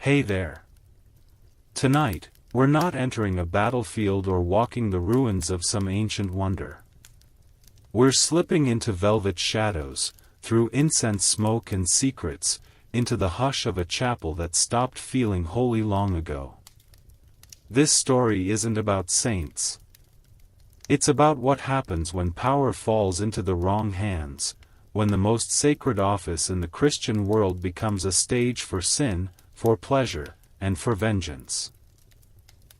Hey there. Tonight, we're not entering a battlefield or walking the ruins of some ancient wonder. We're slipping into velvet shadows, through incense smoke and secrets, into the hush of a chapel that stopped feeling holy long ago. This story isn't about saints. It's about what happens when power falls into the wrong hands, when the most sacred office in the Christian world becomes a stage for sin, for pleasure, and for vengeance.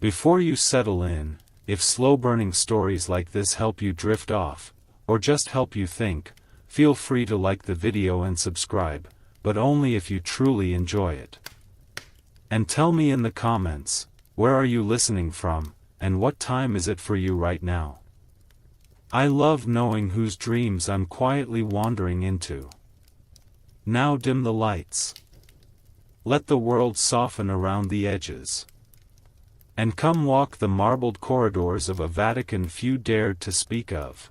Before you settle in, if slow-burning stories like this help you drift off, or just help you think, feel free to like the video and subscribe, but only if you truly enjoy it. And tell me in the comments, where are you listening from, and what time is it for you right now? I love knowing whose dreams I'm quietly wandering into. Now dim the lights. Let the world soften around the edges. And come walk the marbled corridors of a Vatican few dared to speak of.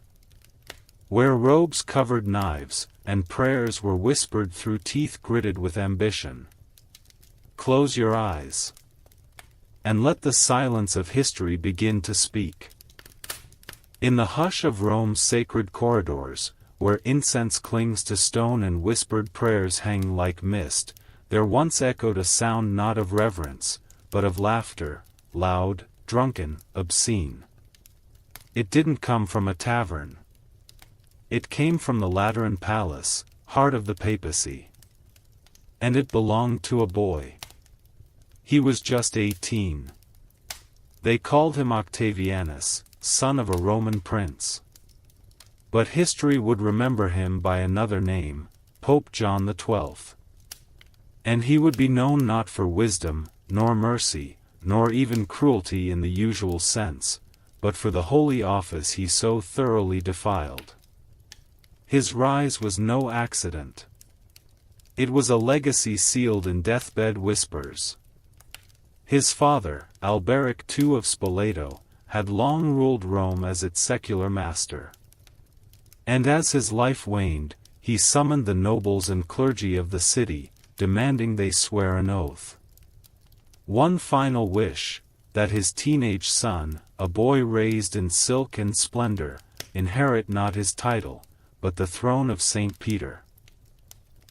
Where robes covered knives, and prayers were whispered through teeth gritted with ambition. Close your eyes. And let the silence of history begin to speak. In the hush of Rome's sacred corridors, where incense clings to stone and whispered prayers hang like mist, there once echoed a sound not of reverence, but of laughter, loud, drunken, obscene. It didn't come from a tavern. It came from the Lateran Palace, heart of the papacy. And it belonged to a boy. He was just 18. They called him Octavianus, son of a Roman prince. But history would remember him by another name, Pope John XII. And he would be known not for wisdom, nor mercy, nor even cruelty in the usual sense, but for the holy office he so thoroughly defiled. His rise was no accident. It was a legacy sealed in deathbed whispers. His father, Alberic II of Spoleto, had long ruled Rome as its secular master. And as his life waned, he summoned the nobles and clergy of the city, demanding they swear an oath. One final wish, that his teenage son, a boy raised in silk and splendor, inherit not his title, but the throne of St. Peter.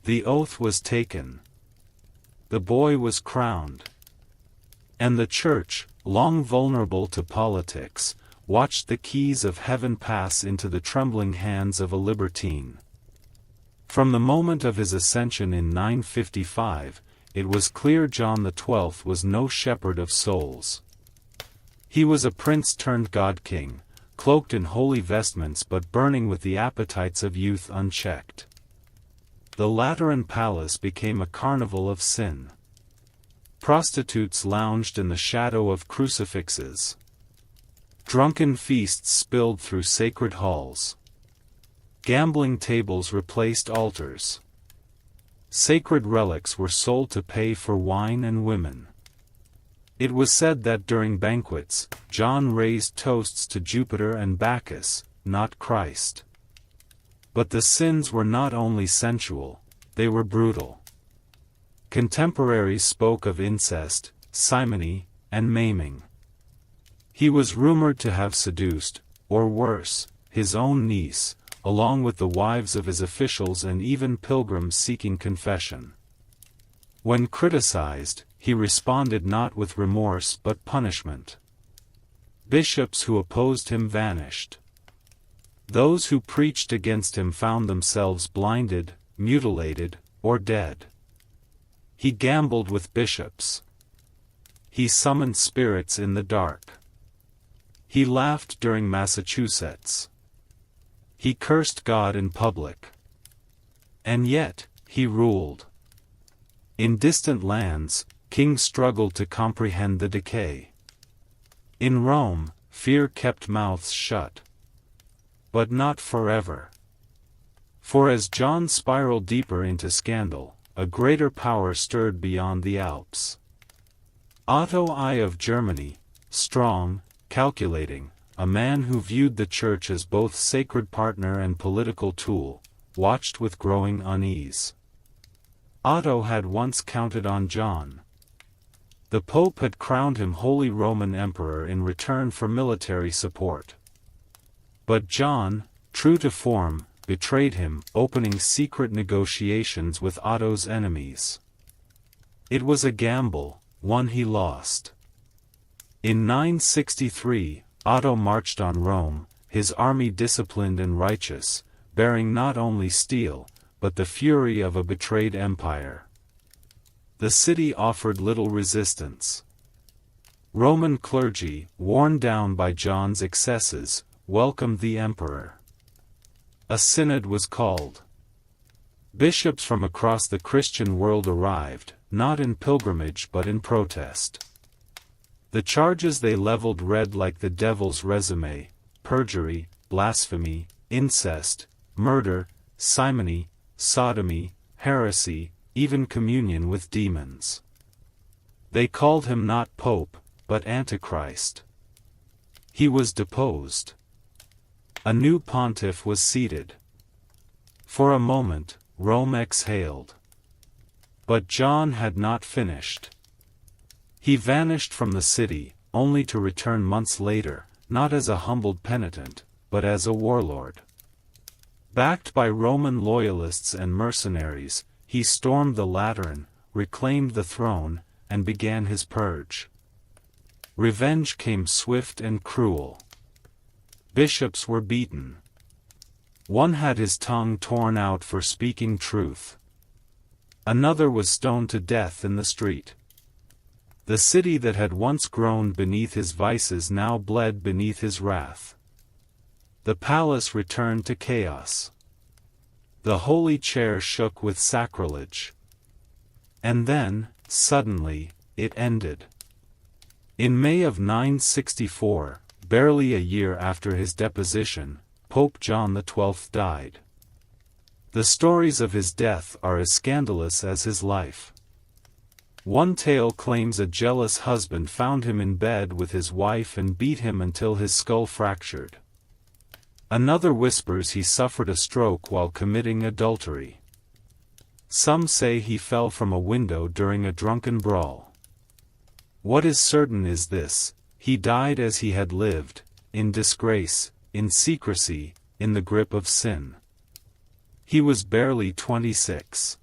The oath was taken. The boy was crowned. And the Church, long vulnerable to politics, watched the keys of heaven pass into the trembling hands of a libertine. From the moment of his ascension in 955, it was clear John XII was no shepherd of souls. He was a prince turned God-king, cloaked in holy vestments but burning with the appetites of youth unchecked. The Lateran Palace became a carnival of sin. Prostitutes lounged in the shadow of crucifixes. Drunken feasts spilled through sacred halls. Gambling tables replaced altars. Sacred relics were sold to pay for wine and women. It was said that during banquets, John raised toasts to Jupiter and Bacchus, not Christ. But the sins were not only sensual, they were brutal. Contemporaries spoke of incest, simony, and maiming. He was rumored to have seduced, or worse, his own niece, along with the wives of his officials and even pilgrims seeking confession. When criticized, he responded not with remorse but punishment. Bishops who opposed him vanished. Those who preached against him found themselves blinded, mutilated, or dead. He gambled with bishops. He summoned spirits in the dark. He laughed during Massachusetts. He cursed God in public. And yet, he ruled. In distant lands, kings struggled to comprehend the decay. In Rome, fear kept mouths shut. But not forever. For as John spiraled deeper into scandal, a greater power stirred beyond the Alps. Otto I of Germany, strong, calculating, a man who viewed the Church as both sacred partner and political tool, watched with growing unease. Otto had once counted on John. The Pope had crowned him Holy Roman Emperor in return for military support. But John, true to form, betrayed him, opening secret negotiations with Otto's enemies. It was a gamble, one he lost. In 963, Otto marched on Rome, his army disciplined and righteous, bearing not only steel, but the fury of a betrayed empire. The city offered little resistance. Roman clergy, worn down by John's excesses, welcomed the emperor. A synod was called. Bishops from across the Christian world arrived, not in pilgrimage but in protest. The charges they leveled read like the devil's resume: perjury, blasphemy, incest, murder, simony, sodomy, heresy, even communion with demons. They called him not Pope, but Antichrist. He was deposed. A new pontiff was seated. For a moment, Rome exhaled. But John had not finished. He vanished from the city, only to return months later, not as a humbled penitent, but as a warlord. Backed by Roman loyalists and mercenaries, he stormed the Lateran, reclaimed the throne, and began his purge. Revenge came swift and cruel. Bishops were beaten. One had his tongue torn out for speaking truth. Another was stoned to death in the street. The city that had once groaned beneath his vices now bled beneath his wrath. The palace returned to chaos. The holy chair shook with sacrilege. And then, suddenly, it ended. In May of 964, barely a year after his deposition, Pope John XII died. The stories of his death are as scandalous as his life. One tale claims a jealous husband found him in bed with his wife and beat him until his skull fractured. Another whispers he suffered a stroke while committing adultery. Some say he fell from a window during a drunken brawl. What is certain is this: he died as he had lived, in disgrace, in secrecy, in the grip of sin. He was barely 26.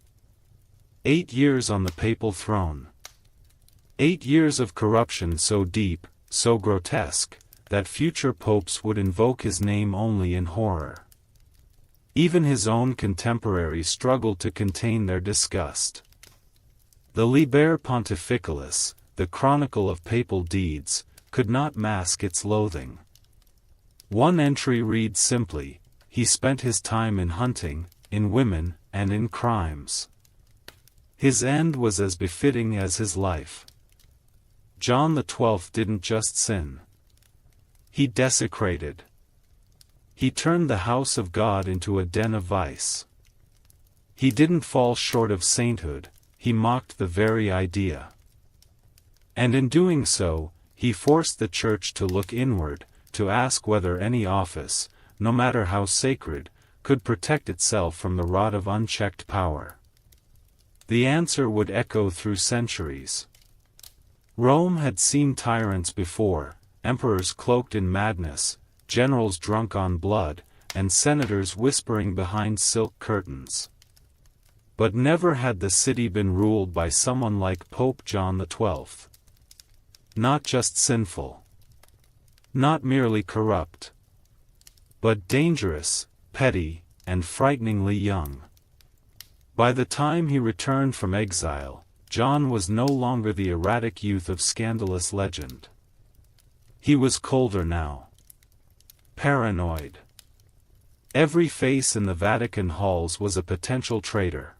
8 years on the papal throne. 8 years of corruption so deep, so grotesque, that future popes would invoke his name only in horror. Even his own contemporaries struggled to contain their disgust. The Liber Pontificalis, the chronicle of papal deeds, could not mask its loathing. One entry reads simply: he spent his time in hunting, in women, and in crimes. His end was as befitting as his life. John XII didn't just sin. He desecrated. He turned the house of God into a den of vice. He didn't fall short of sainthood, he mocked the very idea. And in doing so, he forced the Church to look inward, to ask whether any office, no matter how sacred, could protect itself from the rod of unchecked power. The answer would echo through centuries. Rome had seen tyrants before: emperors cloaked in madness, generals drunk on blood, and senators whispering behind silk curtains. But never had the city been ruled by someone like Pope John XII. Not just sinful. Not merely corrupt. But dangerous, petty, and frighteningly young. By the time he returned from exile, John was no longer the erratic youth of scandalous legend. He was colder now. Paranoid. Every face in the Vatican halls was a potential traitor.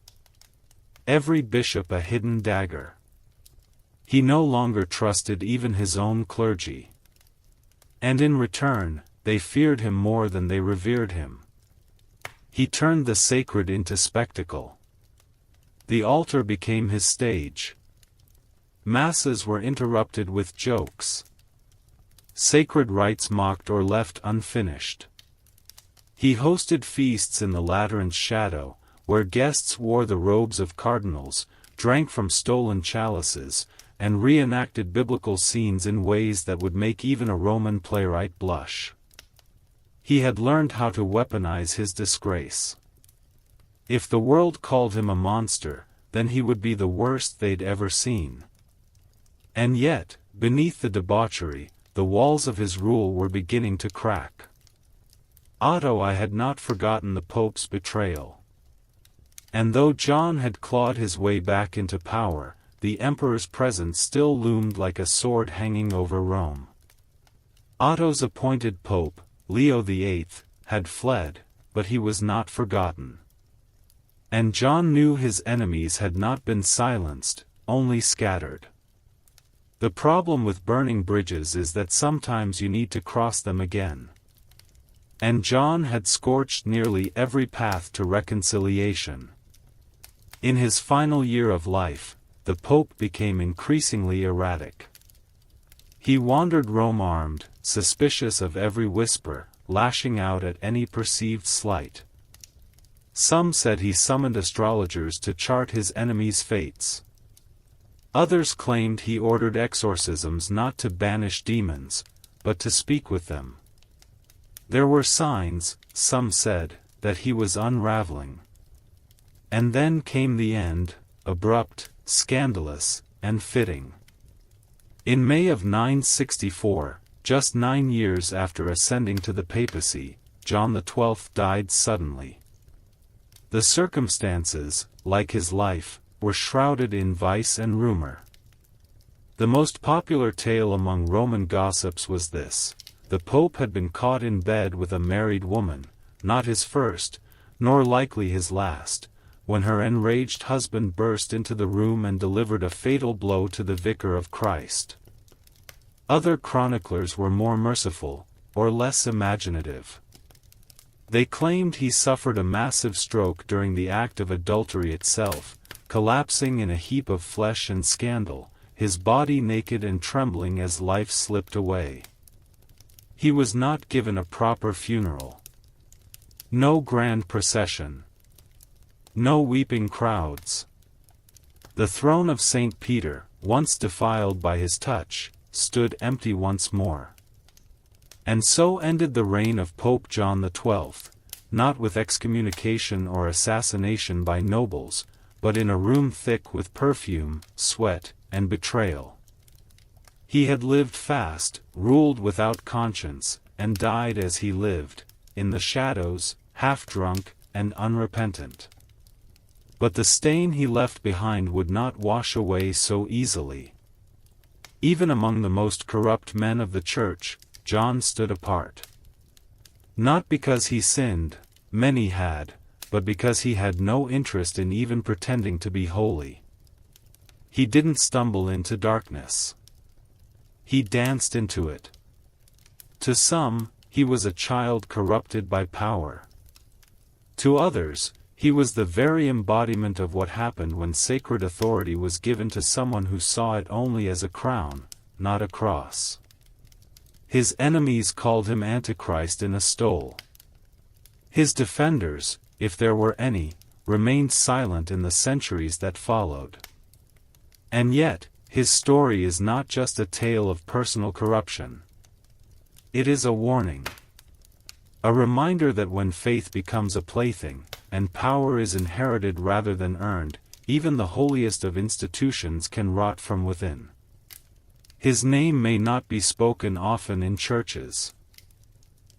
Every bishop a hidden dagger. He no longer trusted even his own clergy. And in return, they feared him more than they revered him. He turned the sacred into spectacle. The altar became his stage. Masses were interrupted with jokes. Sacred rites mocked or left unfinished. He hosted feasts in the Lateran's shadow, where guests wore the robes of cardinals, drank from stolen chalices, and reenacted biblical scenes in ways that would make even a Roman playwright blush. He had learned how to weaponize his disgrace. If the world called him a monster, then he would be the worst they'd ever seen. And yet, beneath the debauchery, the walls of his rule were beginning to crack. Otto I had not forgotten the Pope's betrayal. And though John had clawed his way back into power, the Emperor's presence still loomed like a sword hanging over Rome. Otto's appointed Pope, Leo VIII, had fled, but he was not forgotten. And John knew his enemies had not been silenced, only scattered. The problem with burning bridges is that sometimes you need to cross them again. And John had scorched nearly every path to reconciliation. In his final year of life, the Pope became increasingly erratic. He wandered Rome armed, suspicious of every whisper, lashing out at any perceived slight. Some said he summoned astrologers to chart his enemies' fates. Others claimed he ordered exorcisms not to banish demons, but to speak with them. There were signs, some said, that he was unraveling. And then came the end, abrupt, scandalous, and fitting. In May of 964, just 9 years after ascending to the papacy, John XII died suddenly. The circumstances, like his life, were shrouded in vice and rumor. The most popular tale among Roman gossips was this: the Pope had been caught in bed with a married woman, not his first, nor likely his last, when her enraged husband burst into the room and delivered a fatal blow to the Vicar of Christ. Other chroniclers were more merciful, or less imaginative. They claimed he suffered a massive stroke during the act of adultery itself, collapsing in a heap of flesh and scandal, his body naked and trembling as life slipped away. He was not given a proper funeral. No grand procession. No weeping crowds. The throne of St. Peter, once defiled by his touch, stood empty once more. And so ended the reign of Pope John XII, not with excommunication or assassination by nobles, but in a room thick with perfume, sweat, and betrayal. He had lived fast, ruled without conscience, and died as he lived, in the shadows, half-drunk, and unrepentant. But the stain he left behind would not wash away so easily. Even among the most corrupt men of the Church, John stood apart. Not because he sinned, many had, but because he had no interest in even pretending to be holy. He didn't stumble into darkness. He danced into it. To some, he was a child corrupted by power. To others, he was the very embodiment of what happened when sacred authority was given to someone who saw it only as a crown, not a cross. His enemies called him Antichrist in a stole. His defenders, if there were any, remained silent in the centuries that followed. And yet, his story is not just a tale of personal corruption. It is a warning. A reminder that when faith becomes a plaything, and power is inherited rather than earned, even the holiest of institutions can rot from within. His name may not be spoken often in churches.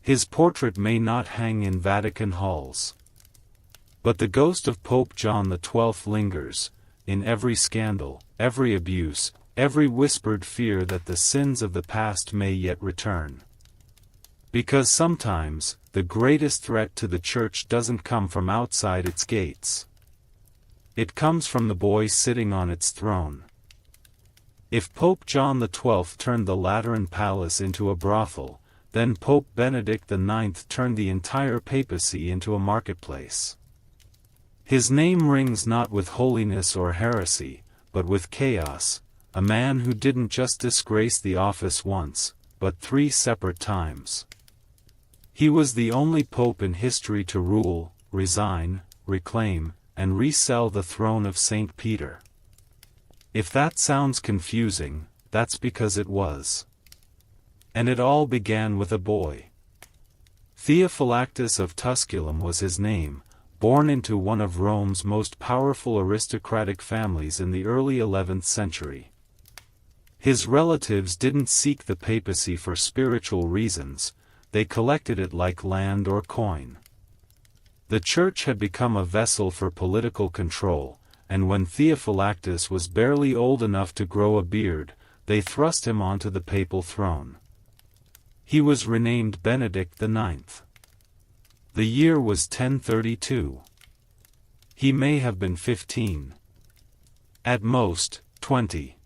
His portrait may not hang in Vatican halls. But the ghost of Pope John XII lingers, in every scandal, every abuse, every whispered fear that the sins of the past may yet return. Because sometimes, the greatest threat to the Church doesn't come from outside its gates. It comes from the boy sitting on its throne. If Pope John XII turned the Lateran Palace into a brothel, then Pope Benedict IX turned the entire papacy into a marketplace. His name rings not with holiness or heresy, but with chaos, a man who didn't just disgrace the office once, but 3 separate times. He was the only pope in history to rule, resign, reclaim, and resell the throne of St. Peter. If that sounds confusing, that's because it was. And it all began with a boy. Theophylactus of Tusculum was his name, born into one of Rome's most powerful aristocratic families in the early 11th century. His relatives didn't seek the papacy for spiritual reasons, they collected it like land or coin. The church had become a vessel for political control, and when Theophylactus was barely old enough to grow a beard, they thrust him onto the papal throne. He was renamed Benedict IX. The year was 1032. He may have been 15. At most, 20.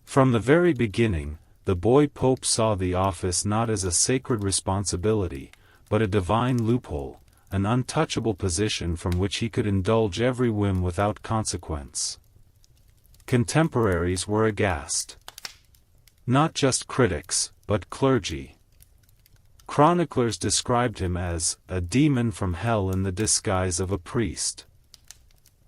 From the very beginning, the boy pope saw the office not as a sacred responsibility, but a divine loophole, an untouchable position from which he could indulge every whim without consequence. Contemporaries were aghast. Not just critics, but clergy. Chroniclers described him as a demon from hell in the disguise of a priest.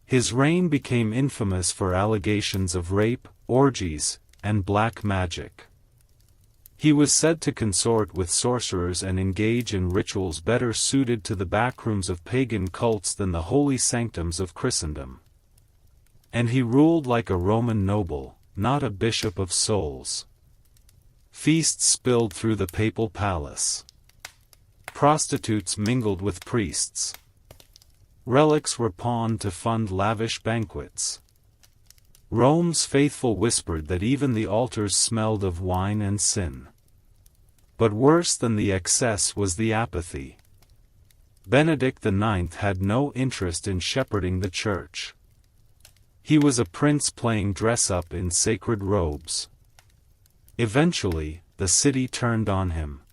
His reign became infamous for allegations of rape, orgies, and black magic. He was said to consort with sorcerers and engage in rituals better suited to the backrooms of pagan cults than the holy sanctums of Christendom. And he ruled like a Roman noble, not a bishop of souls. Feasts spilled through the papal palace. Prostitutes mingled with priests. Relics were pawned to fund lavish banquets. Rome's faithful whispered that even the altars smelled of wine and sin. But worse than the excess was the apathy. Benedict IX had no interest in shepherding the church. He was a prince playing dress-up in sacred robes. Eventually, the city turned on him.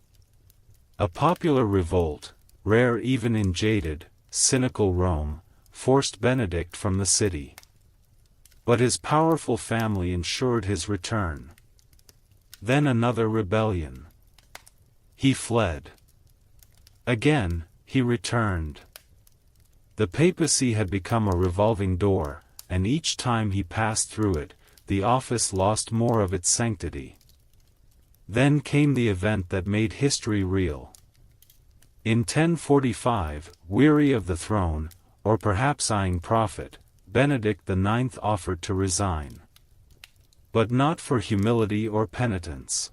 A popular revolt, rare even in jaded, cynical Rome, forced Benedict from the city. But his powerful family ensured his return. Then another rebellion. He fled. Again, he returned. The papacy had become a revolving door, and each time he passed through it, the office lost more of its sanctity. Then came the event that made history real. In 1045, weary of the throne, or perhaps eyeing profit, Benedict IX offered to resign. But not for humility or penitence.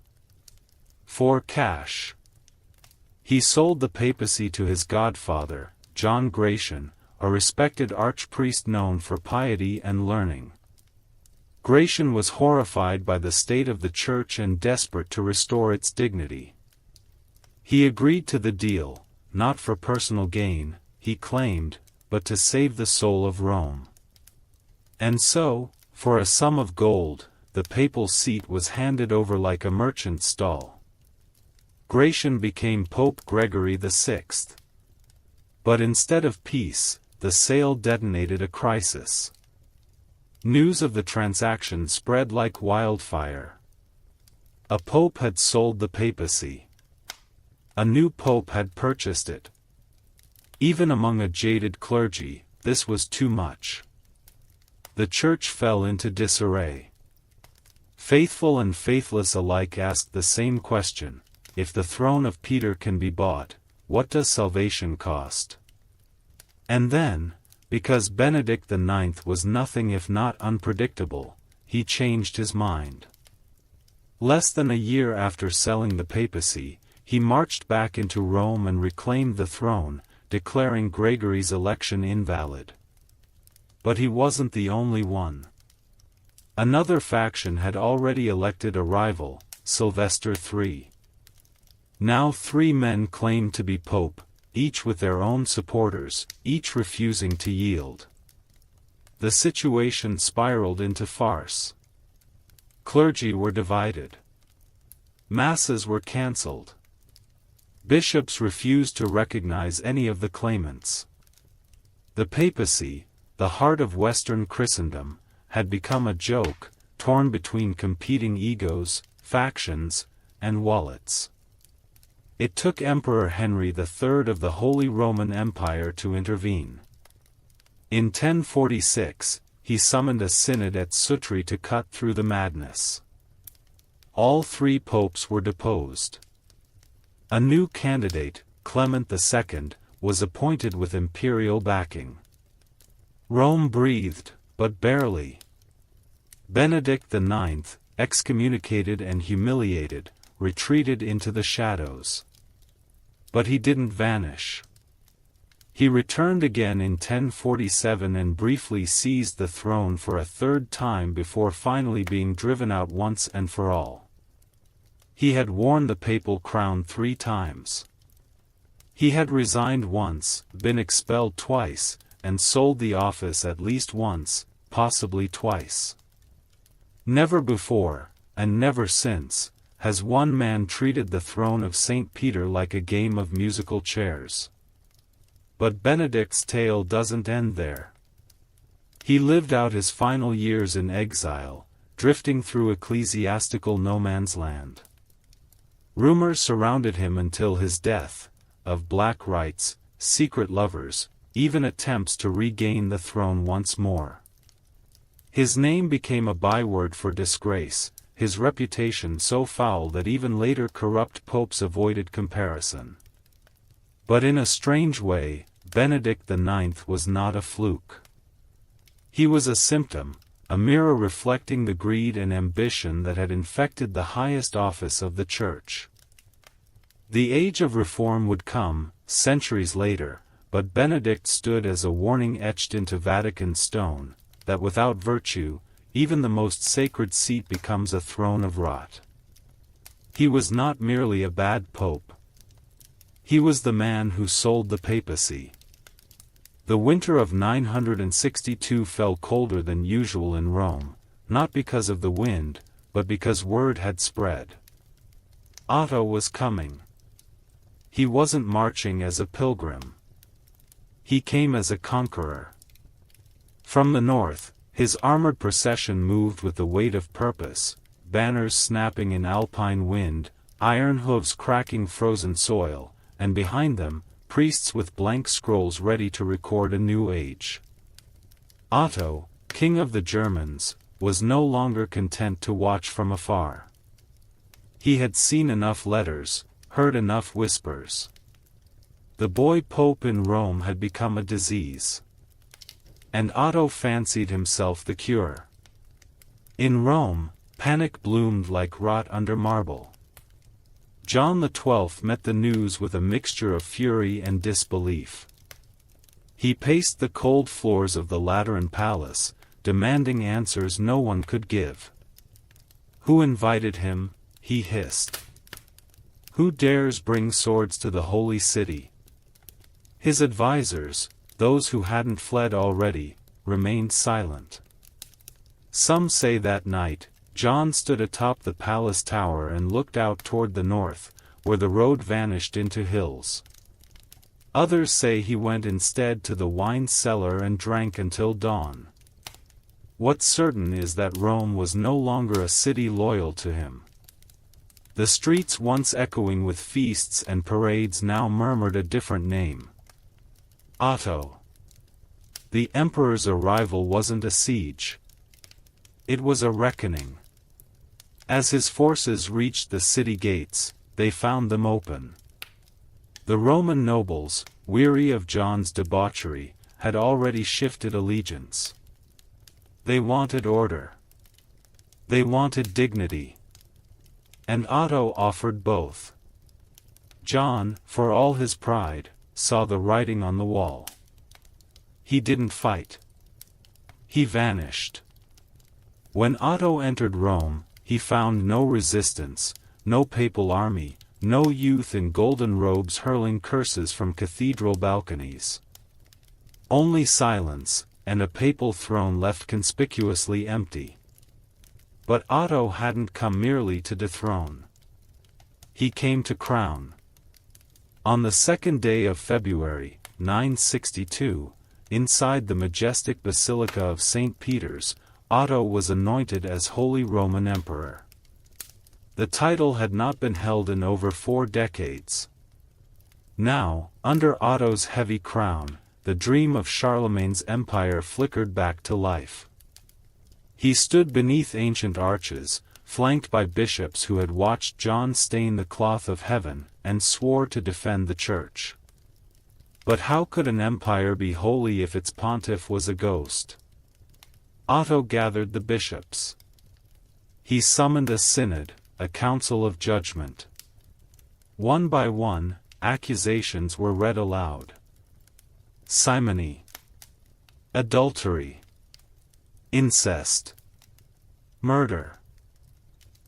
For cash. He sold the papacy to his godfather, John XII, a respected archpriest known for piety and learning. Gratian was horrified by the state of the church and desperate to restore its dignity. He agreed to the deal, not for personal gain, he claimed, but to save the soul of Rome. And so, for a sum of gold, the papal seat was handed over like a merchant's stall. Gratian became Pope Gregory VI. But instead of peace, the sale detonated a crisis. News of the transaction spread like wildfire. A pope had sold the papacy. A new pope had purchased it. Even among a jaded clergy, this was too much. The church fell into disarray. Faithful and faithless alike asked the same question: if the throne of Peter can be bought, what does salvation cost? And then, because Benedict IX was nothing if not unpredictable, he changed his mind. Less than a year after selling the papacy, he marched back into Rome and reclaimed the throne, declaring Gregory's election invalid. But he wasn't the only one. Another faction had already elected a rival, Sylvester III. Now 3 men claimed to be pope, each with their own supporters, each refusing to yield. The situation spiraled into farce. Clergy were divided. Masses were cancelled. Bishops refused to recognize any of the claimants. The papacy, the heart of Western Christendom, had become a joke, torn between competing egos, factions, and wallets. It took Emperor Henry III of the Holy Roman Empire to intervene. In 1046, he summoned a synod at Sutri to cut through the madness. All 3 popes were deposed. A new candidate, Clement II, was appointed with imperial backing. Rome breathed, but barely. Benedict IX, excommunicated and humiliated, retreated into the shadows. But he didn't vanish. He returned again in 1047 and briefly seized the throne for a 3rd time before finally being driven out once and for all. He had worn the papal crown 3 times. He had resigned once, been expelled twice, and sold the office at least once, possibly twice. Never before, and never since, has one man treated the throne of St. Peter like a game of musical chairs. But Benedict's tale doesn't end there. He lived out his final years in exile, drifting through ecclesiastical no man's land. Rumors surrounded him until his death, of black rites, secret lovers, even attempts to regain the throne once more. His name became a byword for disgrace, his reputation so foul that even later corrupt popes avoided comparison. But in a strange way, Benedict IX was not a fluke. He was a symptom, a mirror reflecting the greed and ambition that had infected the highest office of the Church. The age of reform would come, centuries later, but Benedict stood as a warning etched into Vatican stone, that without virtue, even the most sacred seat becomes a throne of rot. He was not merely a bad pope. He was the man who sold the papacy. The winter of 962 fell colder than usual in Rome, not because of the wind, but because word had spread. Otto was coming. He wasn't marching as a pilgrim. He came as a conqueror. From the north, his armored procession moved with the weight of purpose, banners snapping in alpine wind, iron hooves cracking frozen soil, and behind them, priests with blank scrolls ready to record a new age. Otto, king of the Germans, was no longer content to watch from afar. He had seen enough letters, heard enough whispers. The boy pope in Rome had become a disease. And Otto fancied himself the cure. In Rome, panic bloomed like rot under marble. John XII met the news with a mixture of fury and disbelief. He paced the cold floors of the Lateran Palace, demanding answers no one could give. "Who invited him?" he hissed. "Who dares bring swords to the holy city?" His advisers, those who hadn't fled already, remained silent. Some say that night, John stood atop the palace tower and looked out toward the north, where the road vanished into hills. Others say he went instead to the wine cellar and drank until dawn. What's certain is that Rome was no longer a city loyal to him. The streets once echoing with feasts and parades now murmured a different name. Otto. The emperor's arrival wasn't a siege. It was a reckoning. As his forces reached the city gates, they found them open. The Roman nobles, weary of John's debauchery, had already shifted allegiance. They wanted order. They wanted dignity. And Otto offered both. John, for all his pride, saw the writing on the wall. He didn't fight. He vanished. When Otto entered Rome, he found no resistance, no papal army, no youth in golden robes hurling curses from cathedral balconies. Only silence, and a papal throne left conspicuously empty. But Otto hadn't come merely to dethrone. He came to crown. On the 2nd day of February, 962, inside the majestic Basilica of St. Peter's, Otto was anointed as Holy Roman Emperor. The title had not been held in over 4 decades. Now, under Otto's heavy crown, the dream of Charlemagne's empire flickered back to life. He stood beneath ancient arches, flanked by bishops who had watched John stain the cloth of heaven, and swore to defend the church. But how could an empire be holy if its pontiff was a ghost? Otto gathered the bishops. He summoned a synod, a council of judgment. One by one, accusations were read aloud. Simony, adultery, incest, murder,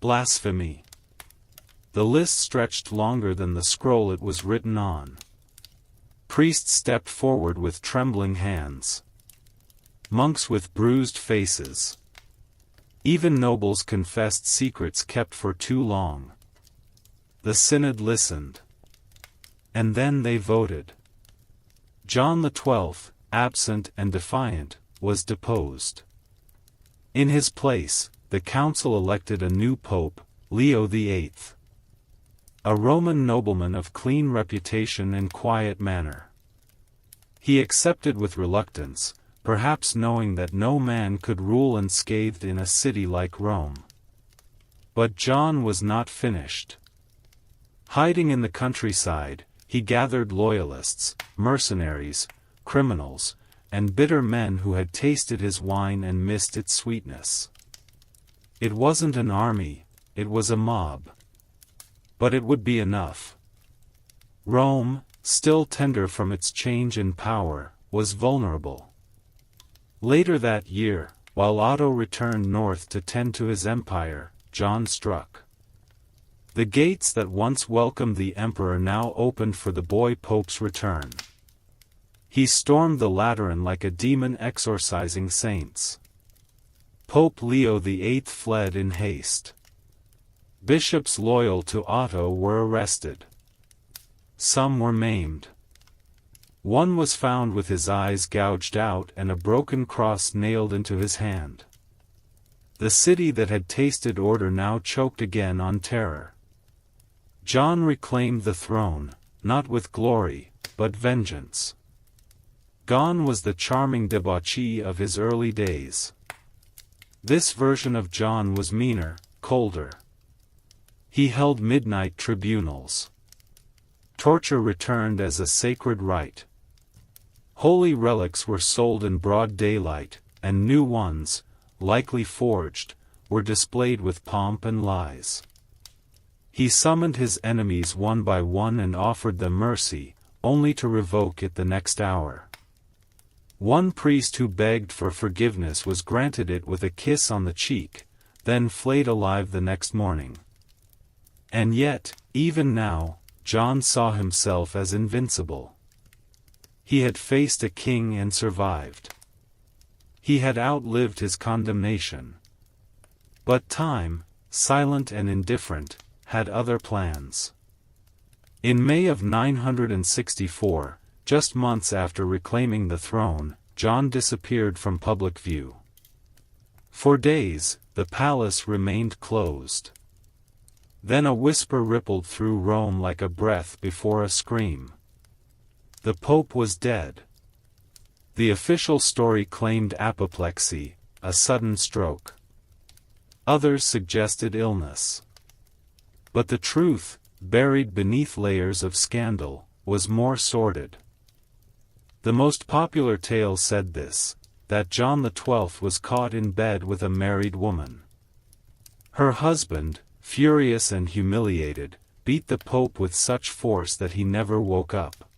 blasphemy. The list stretched longer than the scroll it was written on. Priests stepped forward with trembling hands. Monks with bruised faces. Even nobles confessed secrets kept for too long. The synod listened. And then they voted. John XII, absent and defiant, was deposed. In his place, the council elected a new pope, Leo VIII. A Roman nobleman of clean reputation and quiet manner. He accepted with reluctance, perhaps knowing that no man could rule unscathed in a city like Rome. But John was not finished. Hiding in the countryside, he gathered loyalists, mercenaries, criminals, and bitter men who had tasted his wine and missed its sweetness. It wasn't an army, it was a mob. But it would be enough. Rome, still tender from its change in power, was vulnerable. Later that year, while Otto returned north to tend to his empire, John struck. The gates that once welcomed the emperor now opened for the boy pope's return. He stormed the Lateran like a demon exorcising saints. Pope Leo VIII fled in haste. Bishops loyal to Otto were arrested. Some were maimed. One was found with his eyes gouged out and a broken cross nailed into his hand. The city that had tasted order now choked again on terror. John reclaimed the throne, not with glory, but vengeance. Gone was the charming debauchee of his early days. This version of John was meaner, colder. He held midnight tribunals. Torture returned as a sacred rite. Holy relics were sold in broad daylight, and new ones, likely forged, were displayed with pomp and lies. He summoned his enemies one by one and offered them mercy, only to revoke it the next hour. One priest who begged for forgiveness was granted it with a kiss on the cheek, then flayed alive the next morning. And yet, even now, John saw himself as invincible. He had faced a king and survived. He had outlived his condemnation. But time, silent and indifferent, had other plans. In May of 964, just months after reclaiming the throne, John disappeared from public view. For days, the palace remained closed. Then a whisper rippled through Rome like a breath before a scream. The Pope was dead. The official story claimed apoplexy, a sudden stroke. Others suggested illness. But the truth, buried beneath layers of scandal, was more sordid. The most popular tale said this, that John XII was caught in bed with a married woman. Her husband, furious and humiliated, beat the Pope with such force that he never woke up.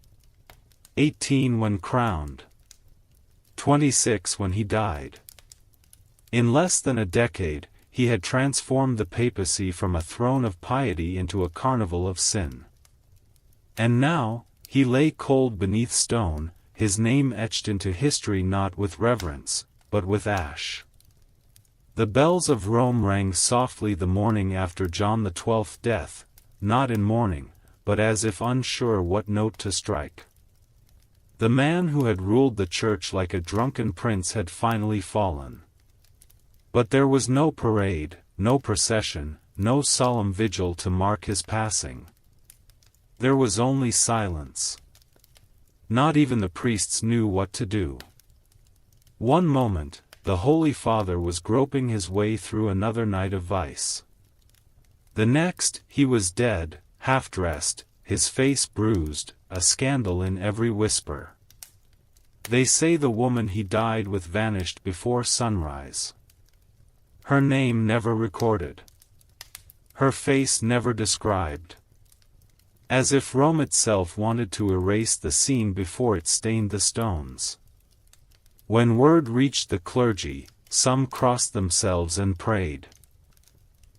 18 when crowned. 26 when he died. In less than a decade, he had transformed the papacy from a throne of piety into a carnival of sin. And now, he lay cold beneath stone, his name etched into history not with reverence, but with ash. The bells of Rome rang softly the morning after John XII's death, not in mourning, but as if unsure what note to strike. The man who had ruled the church like a drunken prince had finally fallen. But there was no parade, no procession, no solemn vigil to mark his passing. There was only silence. Not even the priests knew what to do. One moment, the Holy Father was groping his way through another night of vice. The next, he was dead, half-dressed, his face bruised, a scandal in every whisper. They say the woman he died with vanished before sunrise. Her name never recorded. Her face never described. As if Rome itself wanted to erase the scene before it stained the stones. When word reached the clergy, some crossed themselves and prayed.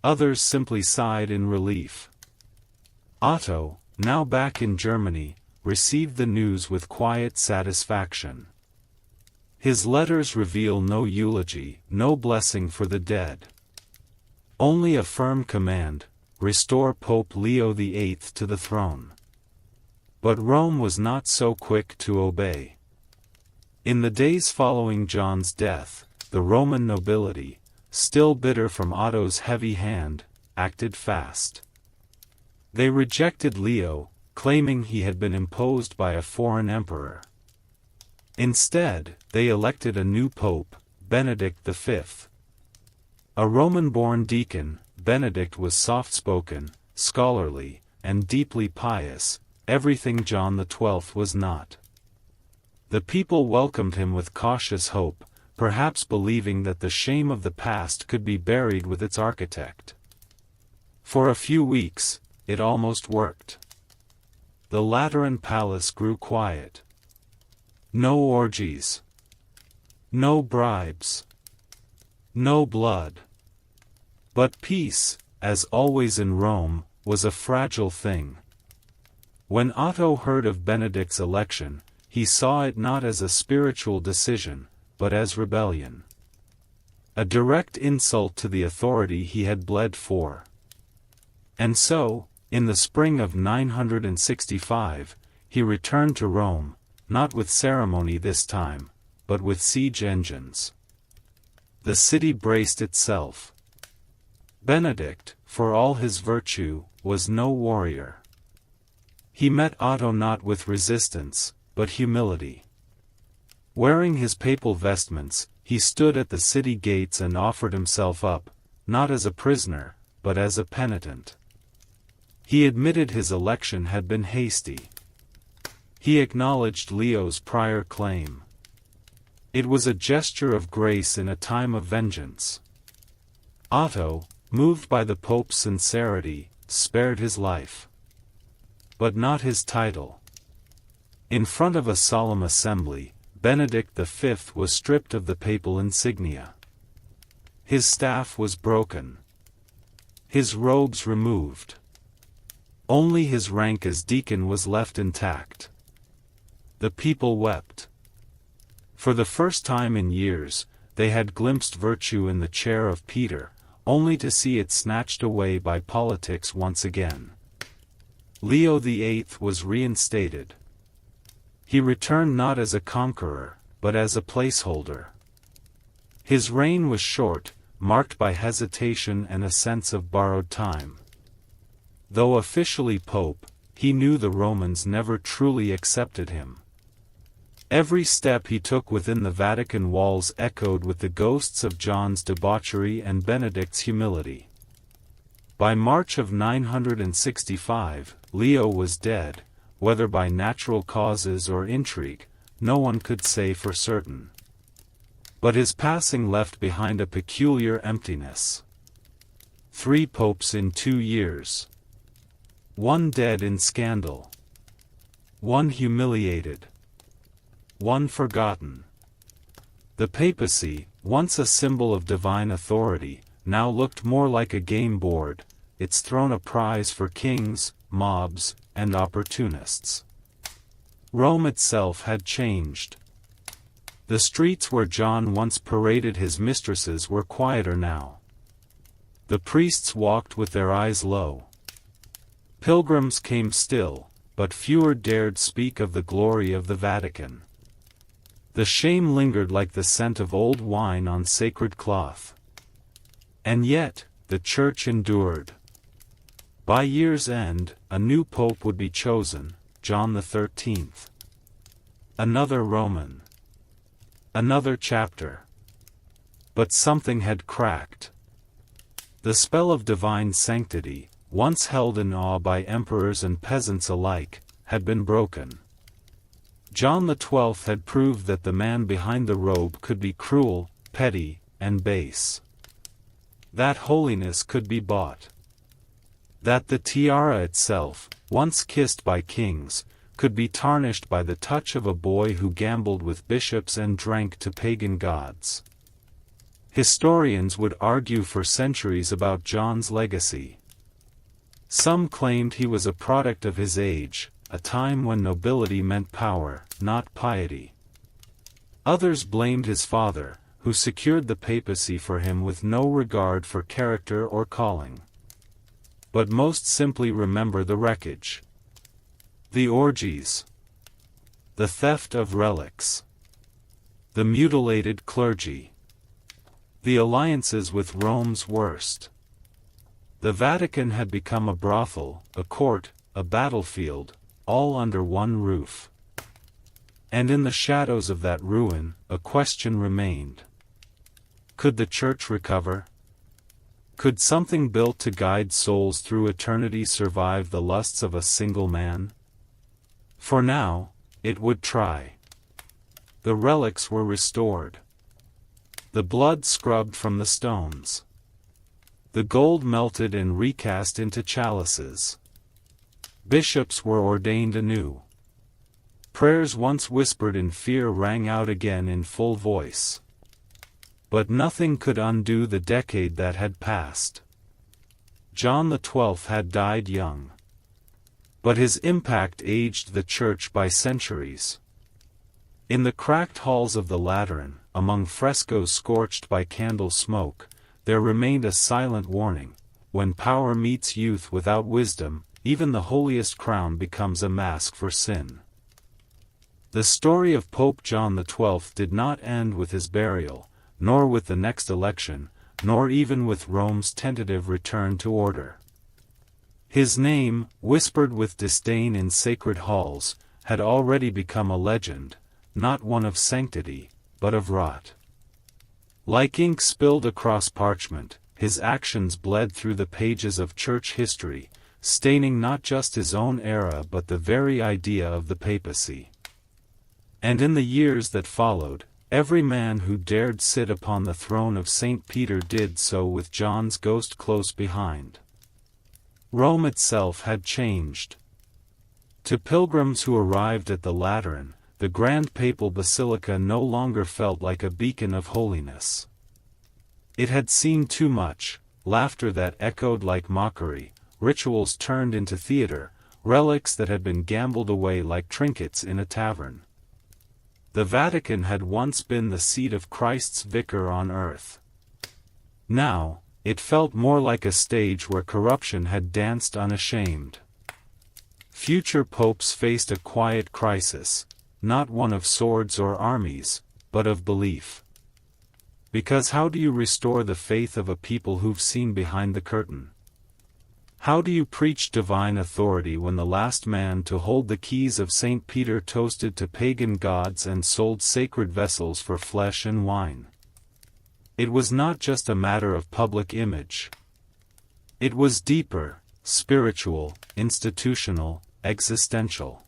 Others simply sighed in relief. Otto, now back in Germany, received the news with quiet satisfaction. His letters reveal no eulogy, no blessing for the dead. Only a firm command: restore Pope Leo VIII to the throne. But Rome was not so quick to obey. In the days following John's death, the Roman nobility, still bitter from Otto's heavy hand, acted fast. They rejected Leo, claiming he had been imposed by a foreign emperor. Instead, they elected a new pope, Benedict V. A Roman-born deacon, Benedict was soft-spoken, scholarly, and deeply pious, everything John XII was not. The people welcomed him with cautious hope, perhaps believing that the shame of the past could be buried with its architect. For a few weeks, it almost worked. The Lateran palace grew quiet. No orgies. No bribes. No blood. But peace, as always in Rome, was a fragile thing. When Otto heard of Benedict's election, he saw it not as a spiritual decision, but as rebellion. A direct insult to the authority he had bled for. And so, in the spring of 965, he returned to Rome, not with ceremony this time, but with siege engines. The city braced itself. Benedict, for all his virtue, was no warrior. He met Otto not with resistance, but humility. Wearing his papal vestments, he stood at the city gates and offered himself up, not as a prisoner, but as a penitent. He admitted his election had been hasty. He acknowledged Leo's prior claim. It was a gesture of grace in a time of vengeance. Otto, moved by the Pope's sincerity, spared his life. But not his title. In front of a solemn assembly, Benedict V was stripped of the papal insignia. His staff was broken. His robes removed. Only his rank as deacon was left intact. The people wept. For the first time in years, they had glimpsed virtue in the chair of Peter, only to see it snatched away by politics once again. Leo VIII was reinstated. He returned not as a conqueror, but as a placeholder. His reign was short, marked by hesitation and a sense of borrowed time. Though officially pope, he knew the Romans never truly accepted him. Every step he took within the Vatican walls echoed with the ghosts of John's debauchery and Benedict's humility. By March of 965, Leo was dead, whether by natural causes or intrigue, no one could say for certain. But his passing left behind a peculiar emptiness. 3 popes in 2 years. 1 dead in scandal. 1 humiliated. 1 forgotten. The papacy, once a symbol of divine authority, now looked more like a game board, its throne a prize for kings, mobs, and opportunists. Rome itself had changed. The streets where John once paraded his mistresses were quieter now. The priests walked with their eyes low. Pilgrims came still, but fewer dared speak of the glory of the Vatican. The shame lingered like the scent of old wine on sacred cloth. And yet, the Church endured. By year's end, a new pope would be chosen, John XIII. Another Roman. Another chapter. But something had cracked. The spell of divine sanctity, once held in awe by emperors and peasants alike, had been broken. John XII had proved that the man behind the robe could be cruel, petty, and base. That holiness could be bought. That the tiara itself, once kissed by kings, could be tarnished by the touch of a boy who gambled with bishops and drank to pagan gods. Historians would argue for centuries about John's legacy. Some claimed he was a product of his age, a time when nobility meant power, not piety. Others blamed his father, who secured the papacy for him with no regard for character or calling. But most simply remember the wreckage. The orgies. The theft of relics. The mutilated clergy. The alliances with Rome's worst. The Vatican had become a brothel, a court, a battlefield, all under one roof. And in the shadows of that ruin, a question remained. Could the Church recover? Could something built to guide souls through eternity survive the lusts of a single man? For now, it would try. The relics were restored. The blood scrubbed from the stones. The gold melted and recast into chalices. Bishops were ordained anew. Prayers once whispered in fear rang out again in full voice. But nothing could undo the decade that had passed. John XII had died young. But his impact aged the Church by centuries. In the cracked halls of the Lateran, among frescoes scorched by candle smoke, there remained a silent warning: when power meets youth without wisdom, even the holiest crown becomes a mask for sin. The story of Pope John XII did not end with his burial, nor with the next election, nor even with Rome's tentative return to order. His name, whispered with disdain in sacred halls, had already become a legend, not one of sanctity, but of rot. Like ink spilled across parchment, his actions bled through the pages of church history, staining not just his own era but the very idea of the papacy. And in the years that followed, every man who dared sit upon the throne of St. Peter did so with John's ghost close behind. Rome itself had changed. To pilgrims who arrived at the Lateran, the grand papal basilica no longer felt like a beacon of holiness. It had seen too much: laughter that echoed like mockery, rituals turned into theater, relics that had been gambled away like trinkets in a tavern. The Vatican had once been the seat of Christ's vicar on earth. Now, it felt more like a stage where corruption had danced unashamed. Future popes faced a quiet crisis, not one of swords or armies, but of belief. Because how do you restore the faith of a people who've seen behind the curtain? How do you preach divine authority when the last man to hold the keys of St. Peter toasted to pagan gods and sold sacred vessels for flesh and wine? It was not just a matter of public image. It was deeper, spiritual, institutional, existential.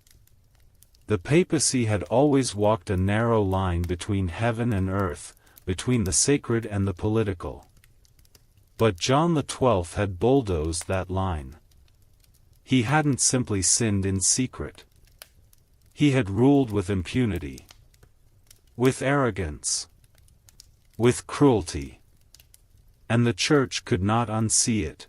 The papacy had always walked a narrow line between heaven and earth, between the sacred and the political. But John XII had bulldozed that line. He hadn't simply sinned in secret. He had ruled with impunity. With arrogance. With cruelty. And the Church could not unsee it.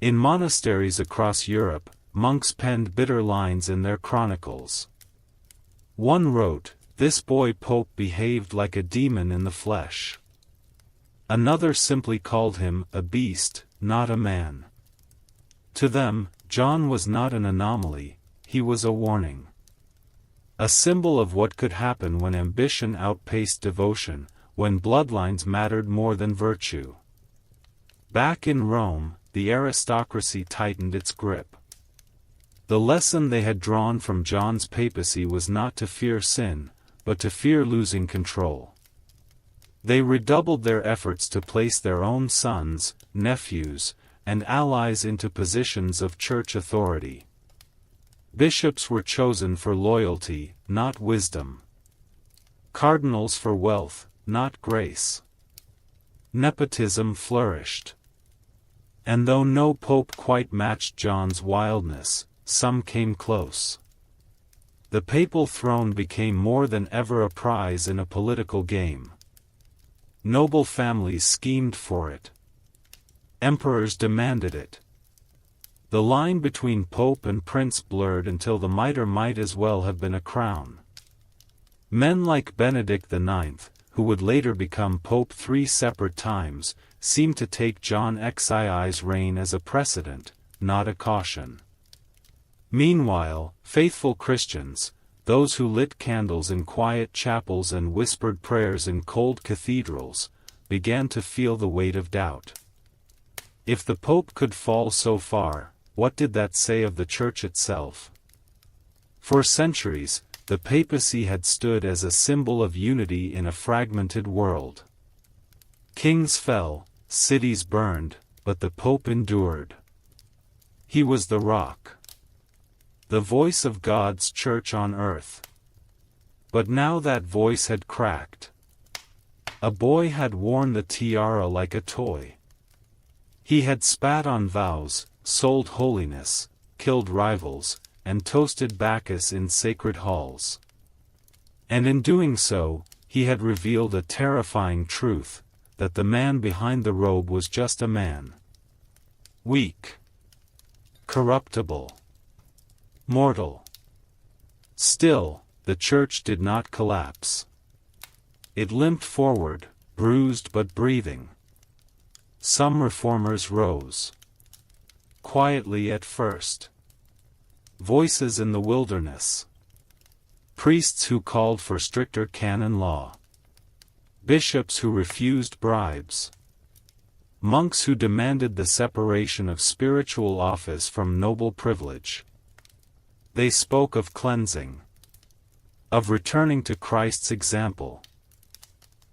In monasteries across Europe, monks penned bitter lines in their chronicles. One wrote, "This boy pope behaved like a demon in the flesh." Another simply called him a beast, not a man. To them, John was not an anomaly, he was a warning. A symbol of what could happen when ambition outpaced devotion, when bloodlines mattered more than virtue. Back in Rome, the aristocracy tightened its grip. The lesson they had drawn from John's papacy was not to fear sin, but to fear losing control. They redoubled their efforts to place their own sons, nephews, and allies into positions of church authority. Bishops were chosen for loyalty, not wisdom. Cardinals for wealth, not grace. Nepotism flourished. And though no pope quite matched John's wildness, some came close. The papal throne became more than ever a prize in a political game. Noble families schemed for it. Emperors demanded it. The line between pope and prince blurred until the mitre might as well have been a crown. Men like Benedict IX, who would later become pope 3 separate times, seemed to take John XII's reign as a precedent, not a caution. Meanwhile, faithful Christians, those who lit candles in quiet chapels and whispered prayers in cold cathedrals, began to feel the weight of doubt. If the Pope could fall so far, what did that say of the Church itself? For centuries, the papacy had stood as a symbol of unity in a fragmented world. Kings fell, cities burned, but the Pope endured. He was the rock. The voice of God's Church on earth. But now that voice had cracked. A boy had worn the tiara like a toy. He had spat on vows, sold holiness, killed rivals, and toasted Bacchus in sacred halls. And in doing so, he had revealed a terrifying truth, that the man behind the robe was just a man. Weak. Corruptible. Mortal. Still, the Church did not collapse. It limped forward, bruised but breathing. Some reformers rose. Quietly at first. Voices in the wilderness. Priests who called for stricter canon law. Bishops who refused bribes. Monks who demanded the separation of spiritual office from noble privilege. They spoke of cleansing. Of returning to Christ's example.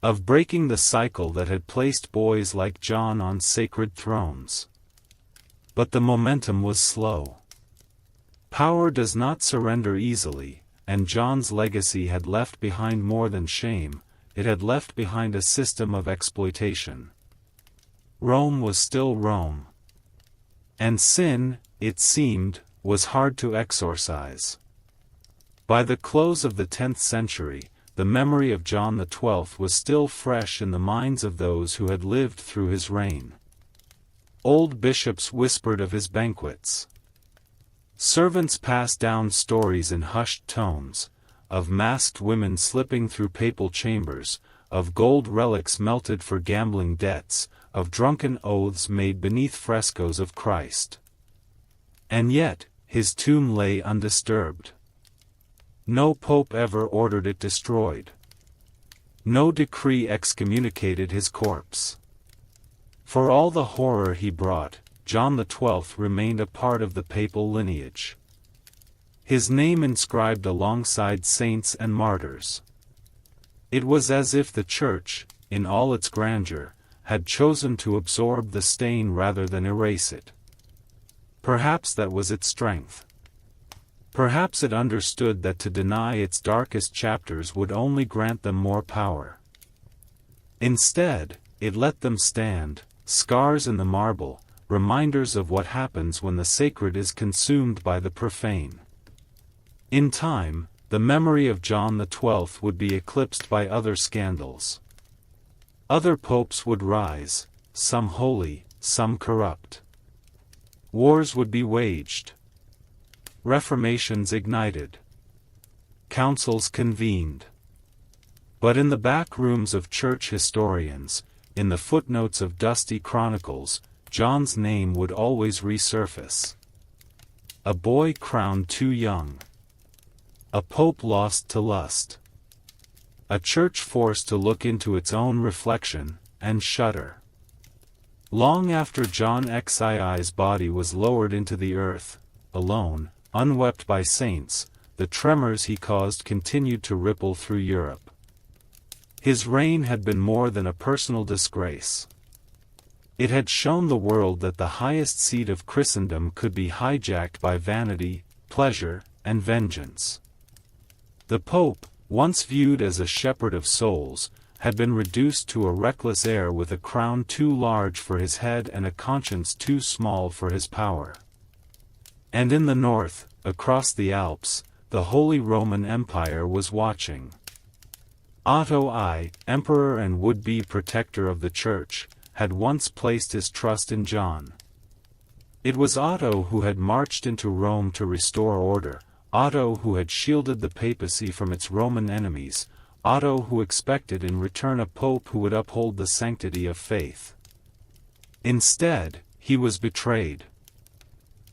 Of breaking the cycle that had placed boys like John on sacred thrones. But the momentum was slow. Power does not surrender easily, and John's legacy had left behind more than shame, it had left behind a system of exploitation. Rome was still Rome. And sin, it seemed, was hard to exorcise. By the close of the 10th century, the memory of John XII was still fresh in the minds of those who had lived through his reign. Old bishops whispered of his banquets. Servants passed down stories in hushed tones, of masked women slipping through papal chambers, of gold relics melted for gambling debts, of drunken oaths made beneath frescoes of Christ. And yet, his tomb lay undisturbed. No pope ever ordered it destroyed. No decree excommunicated his corpse. For all the horror he brought, John XII remained a part of the papal lineage. His name inscribed alongside saints and martyrs. It was as if the Church, in all its grandeur, had chosen to absorb the stain rather than erase it. Perhaps that was its strength. Perhaps it understood that to deny its darkest chapters would only grant them more power. Instead, it let them stand, scars in the marble, reminders of what happens when the sacred is consumed by the profane. In time, the memory of John XII would be eclipsed by other scandals. Other popes would rise, some holy, some corrupt. Wars would be waged. Reformations ignited. Councils convened. But in the back rooms of church historians, in the footnotes of dusty chronicles, John's name would always resurface. A boy crowned too young. A pope lost to lust. A church forced to look into its own reflection, and shudder. Long after John XII's body was lowered into the earth, alone, unwept by saints, the tremors he caused continued to ripple through Europe. His reign had been more than a personal disgrace. It had shown the world that the highest seat of Christendom could be hijacked by vanity, pleasure, and vengeance. The Pope, once viewed as a shepherd of souls, had been reduced to a reckless heir with a crown too large for his head and a conscience too small for his power. And in the north, across the Alps, the Holy Roman Empire was watching. Otto I, emperor and would-be protector of the Church, had once placed his trust in John. It was Otto who had marched into Rome to restore order, Otto who had shielded the papacy from its Roman enemies, Otto who expected in return a pope who would uphold the sanctity of faith. Instead, he was betrayed.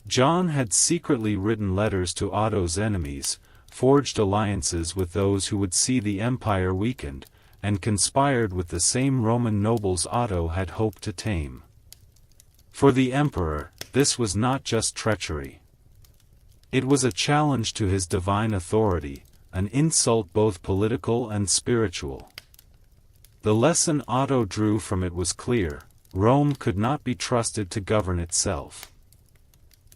John had secretly written letters to Otto's enemies, forged alliances with those who would see the empire weakened, and conspired with the same Roman nobles Otto had hoped to tame. For the emperor, this was not just treachery. It was a challenge to his divine authority, an insult both political and spiritual. The lesson Otto drew from it was clear: Rome could not be trusted to govern itself.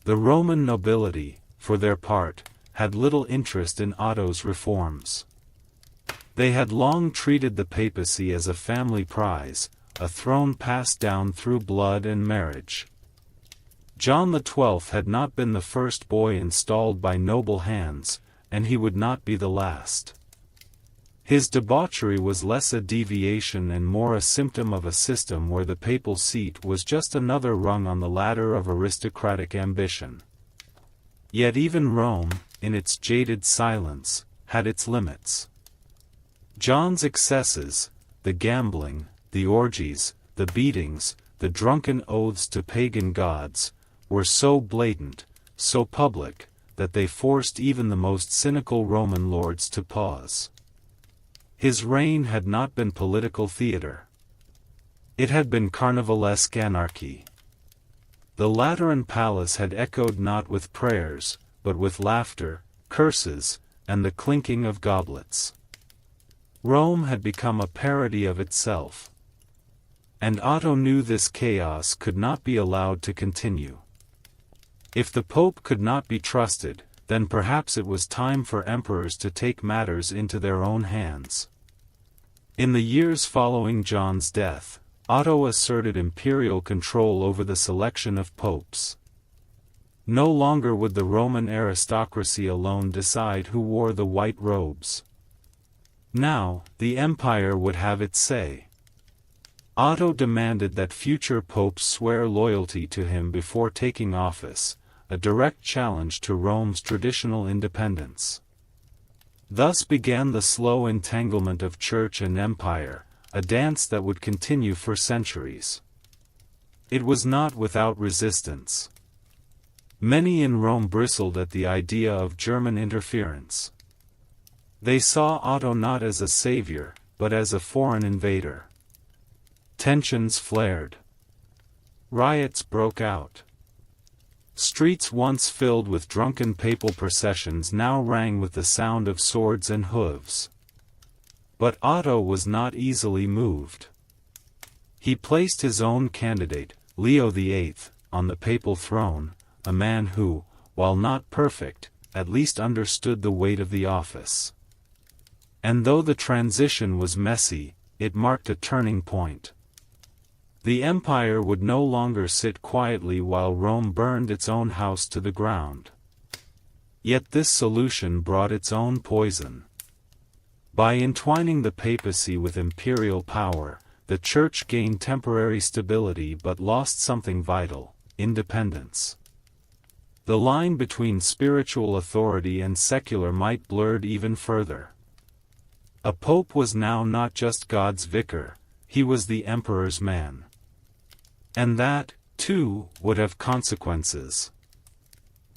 The Roman nobility, for their part, had little interest in Otto's reforms. They had long treated the papacy as a family prize, a throne passed down through blood and marriage. John XII had not been the first boy installed by noble hands, and he would not be the last. His debauchery was less a deviation and more a symptom of a system where the papal seat was just another rung on the ladder of aristocratic ambition. Yet even Rome, in its jaded silence, had its limits. John's excesses, the gambling, the orgies, the beatings, the drunken oaths to pagan gods, were so blatant, so public, that they forced even the most cynical Roman lords to pause. His reign had not been political theater. It had been carnivalesque anarchy. The Lateran palace had echoed not with prayers, but with laughter, curses, and the clinking of goblets. Rome had become a parody of itself. And Otto knew this chaos could not be allowed to continue. If the Pope could not be trusted, then perhaps it was time for emperors to take matters into their own hands. In the years following John's death, Otto asserted imperial control over the selection of popes. No longer would the Roman aristocracy alone decide who wore the white robes. Now, the empire would have its say. Otto demanded that future popes swear loyalty to him before taking office, a direct challenge to Rome's traditional independence. Thus began the slow entanglement of church and empire, a dance that would continue for centuries. It was not without resistance. Many in Rome bristled at the idea of German interference. They saw Otto not as a savior, but as a foreign invader. Tensions flared. Riots broke out. Streets once filled with drunken papal processions now rang with the sound of swords and hooves. But Otto was not easily moved. He placed his own candidate, Leo VIII, on the papal throne, a man who, while not perfect, at least understood the weight of the office. And though the transition was messy, it marked a turning point. The empire would no longer sit quietly while Rome burned its own house to the ground. Yet this solution brought its own poison. By entwining the papacy with imperial power, the Church gained temporary stability but lost something vital: independence. The line between spiritual authority and secular might blurred even further. A pope was now not just God's vicar, he was the emperor's man. And that, too, would have consequences.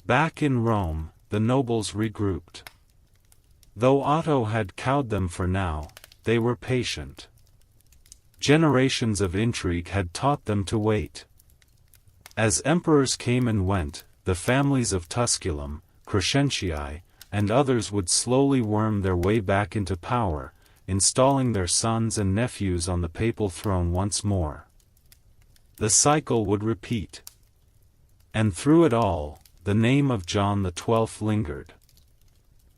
Back in Rome, the nobles regrouped. Though Otto had cowed them for now, they were patient. Generations of intrigue had taught them to wait. As emperors came and went, the families of Tusculum, Crescentii, and others would slowly worm their way back into power, installing their sons and nephews on the papal throne once more. The cycle would repeat. And through it all, the name of John XII lingered.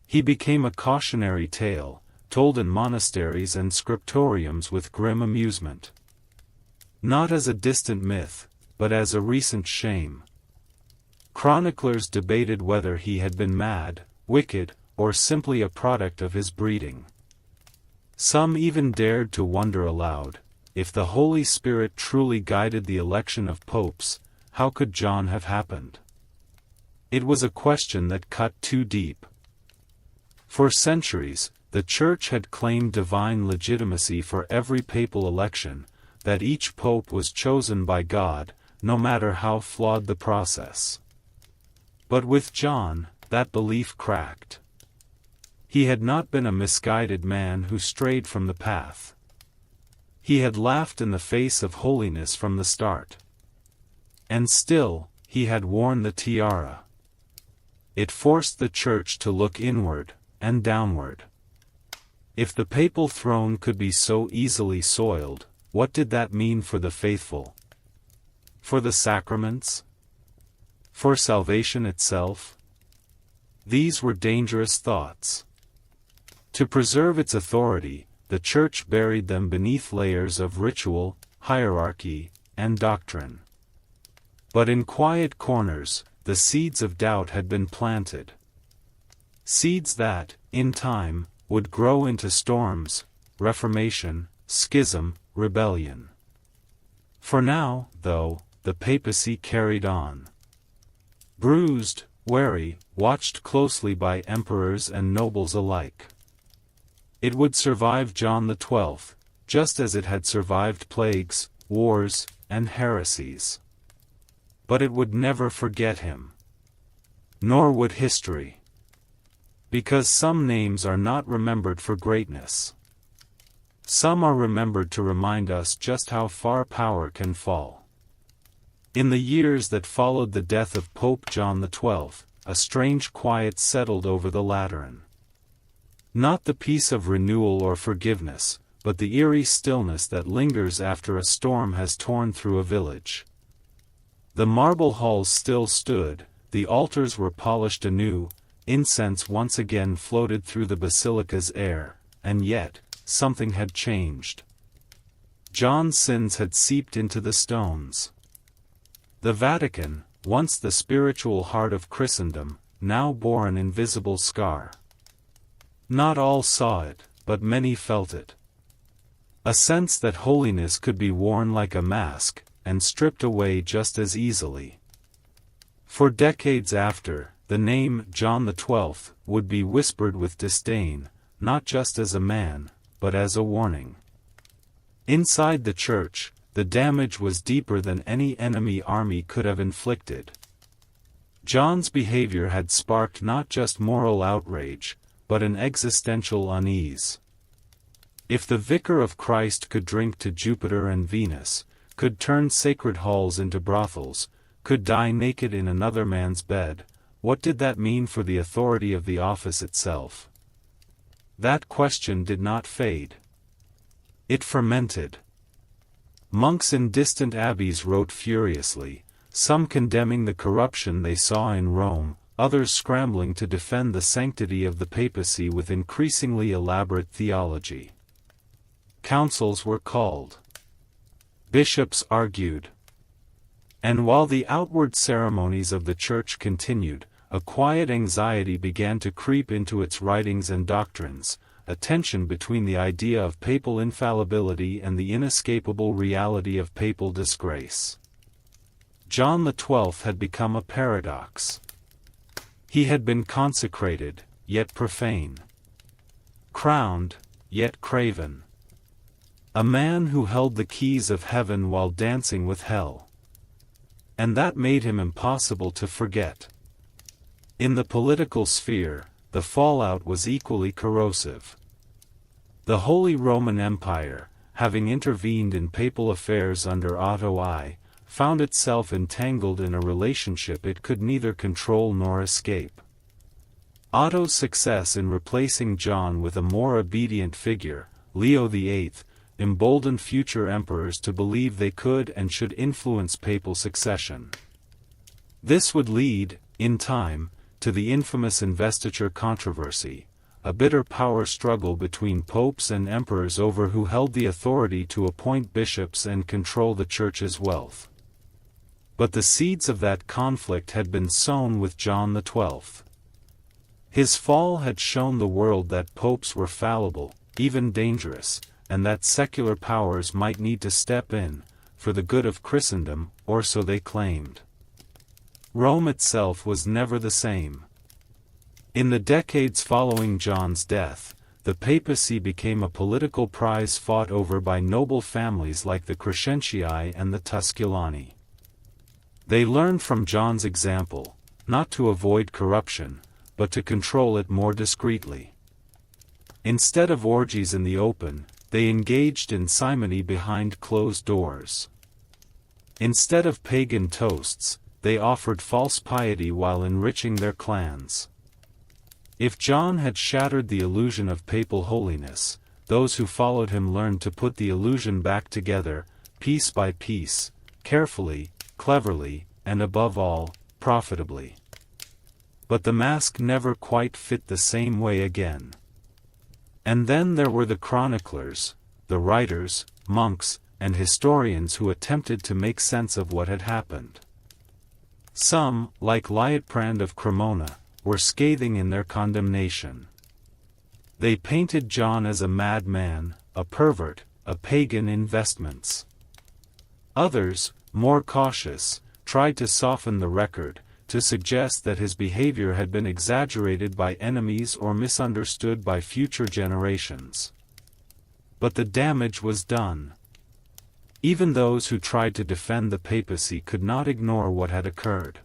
He became a cautionary tale, told in monasteries and scriptoriums with grim amusement. Not as a distant myth, but as a recent shame. Chroniclers debated whether he had been mad, wicked, or simply a product of his breeding. Some even dared to wonder aloud, if the Holy Spirit truly guided the election of popes, how could John have happened? It was a question that cut too deep. For centuries, the Church had claimed divine legitimacy for every papal election, that each pope was chosen by God, no matter how flawed the process. But with John, that belief cracked. He had not been a misguided man who strayed from the path. He had laughed in the face of holiness from the start. And still, he had worn the tiara. It forced the Church to look inward, and downward. If the papal throne could be so easily soiled, what did that mean for the faithful? For the sacraments? For salvation itself? These were dangerous thoughts. To preserve its authority, the Church buried them beneath layers of ritual, hierarchy, and doctrine. But in quiet corners, the seeds of doubt had been planted. Seeds that, in time, would grow into storms, reformation, schism, rebellion. For now, though, the papacy carried on. Bruised, wary, watched closely by emperors and nobles alike. It would survive John XII, just as it had survived plagues, wars, and heresies. But it would never forget him. Nor would history. Because some names are not remembered for greatness. Some are remembered to remind us just how far power can fall. In the years that followed the death of Pope John XII, a strange quiet settled over the Lateran. Not the peace of renewal or forgiveness, but the eerie stillness that lingers after a storm has torn through a village. The marble halls still stood, the altars were polished anew, incense once again floated through the basilica's air, and yet, something had changed. John's sins had seeped into the stones. The Vatican, once the spiritual heart of Christendom, now bore an invisible scar. Not all saw it, but many felt it. A sense that holiness could be worn like a mask, and stripped away just as easily. For decades after, the name John XII would be whispered with disdain, not just as a man, but as a warning. Inside the Church, the damage was deeper than any enemy army could have inflicted. John's behavior had sparked not just moral outrage, but an existential unease. If the Vicar of Christ could drink to Jupiter and Venus, could turn sacred halls into brothels, could die naked in another man's bed, what did that mean for the authority of the office itself? That question did not fade. It fermented. Monks in distant abbeys wrote furiously, some condemning the corruption they saw in Rome, others scrambling to defend the sanctity of the papacy with increasingly elaborate theology. Councils were called. Bishops argued. And while the outward ceremonies of the Church continued, a quiet anxiety began to creep into its writings and doctrines, a tension between the idea of papal infallibility and the inescapable reality of papal disgrace. John XII had become a paradox. He had been consecrated, yet profane. Crowned, yet craven. A man who held the keys of heaven while dancing with hell. And that made him impossible to forget. In the political sphere, the fallout was equally corrosive. The Holy Roman Empire, having intervened in papal affairs under Otto I, found itself entangled in a relationship it could neither control nor escape. Otto's success in replacing John with a more obedient figure, Leo VIII, emboldened future emperors to believe they could and should influence papal succession. This would lead, in time, to the infamous investiture controversy, a bitter power struggle between popes and emperors over who held the authority to appoint bishops and control the Church's wealth. But the seeds of that conflict had been sown with John XII. His fall had shown the world that popes were fallible, even dangerous, and that secular powers might need to step in, for the good of Christendom, or so they claimed. Rome itself was never the same. In the decades following John's death, the papacy became a political prize fought over by noble families like the Crescentii and the Tusculani. They learned from John's example, not to avoid corruption, but to control it more discreetly. Instead of orgies in the open, they engaged in simony behind closed doors. Instead of pagan toasts, they offered false piety while enriching their clans. If John had shattered the illusion of papal holiness, those who followed him learned to put the illusion back together, piece by piece, carefully, cleverly, and above all, profitably. But the mask never quite fit the same way again. And then there were the chroniclers, the writers, monks, and historians who attempted to make sense of what had happened. Some, like Liutprand of Cremona, were scathing in their condemnation. They painted John as a madman, a pervert, a pagan in vestments. Others, more cautious, tried to soften the record, to suggest that his behavior had been exaggerated by enemies or misunderstood by future generations. But the damage was done. Even those who tried to defend the papacy could not ignore what had occurred.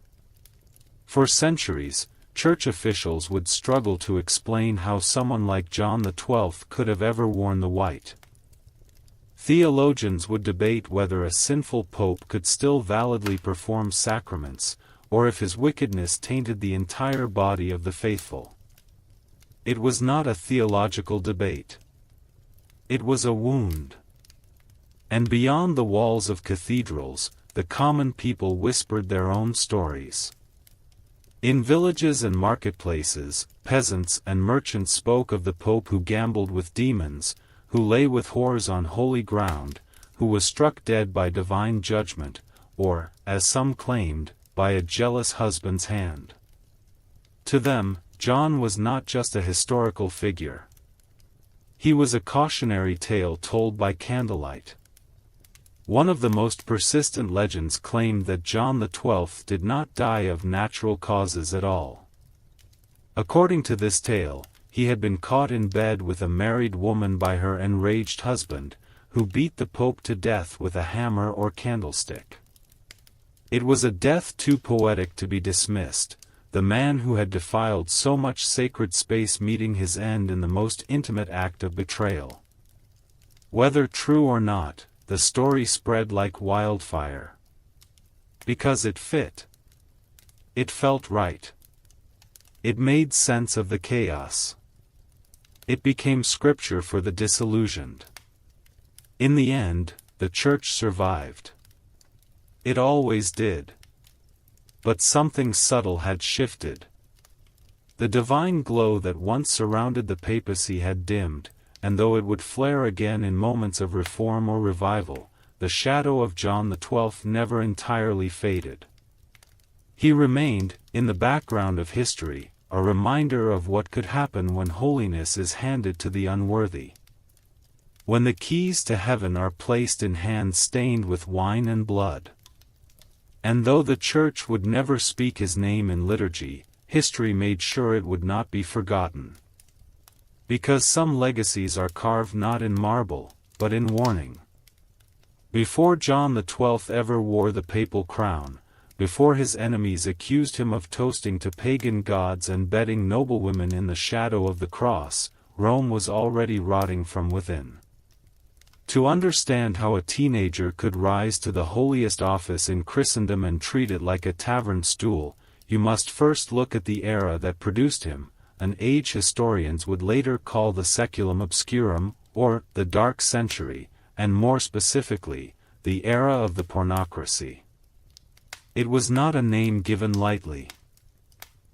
For centuries, church officials would struggle to explain how someone like John XII could have ever worn the white. Theologians would debate whether a sinful pope could still validly perform sacraments, or if his wickedness tainted the entire body of the faithful. It was not a theological debate. It was a wound. And beyond the walls of cathedrals, the common people whispered their own stories. In villages and marketplaces, peasants and merchants spoke of the pope who gambled with demons, who lay with whores on holy ground, who was struck dead by divine judgment, or, as some claimed, by a jealous husband's hand. To them, John was not just a historical figure. He was a cautionary tale told by candlelight. One of the most persistent legends claimed that John XII did not die of natural causes at all. According to this tale, he had been caught in bed with a married woman by her enraged husband, who beat the Pope to death with a hammer or candlestick. It was a death too poetic to be dismissed, the man who had defiled so much sacred space meeting his end in the most intimate act of betrayal. Whether true or not, the story spread like wildfire. Because it fit. It felt right. It made sense of the chaos. It became scripture for the disillusioned. In the end, the Church survived. It always did. But something subtle had shifted. The divine glow that once surrounded the papacy had dimmed, and though it would flare again in moments of reform or revival, the shadow of John XII never entirely faded. He remained, in the background of history, a reminder of what could happen when holiness is handed to the unworthy. When the keys to heaven are placed in hands stained with wine and blood. And though the Church would never speak his name in liturgy, history made sure it would not be forgotten. Because some legacies are carved not in marble, but in warning. Before John XII ever wore the papal crown, before his enemies accused him of toasting to pagan gods and bedding noblewomen in the shadow of the cross, Rome was already rotting from within. To understand how a teenager could rise to the holiest office in Christendom and treat it like a tavern stool, you must first look at the era that produced him, an age historians would later call the saeculum obscurum, or the Dark Century, and more specifically, the era of the pornocracy. It was not a name given lightly.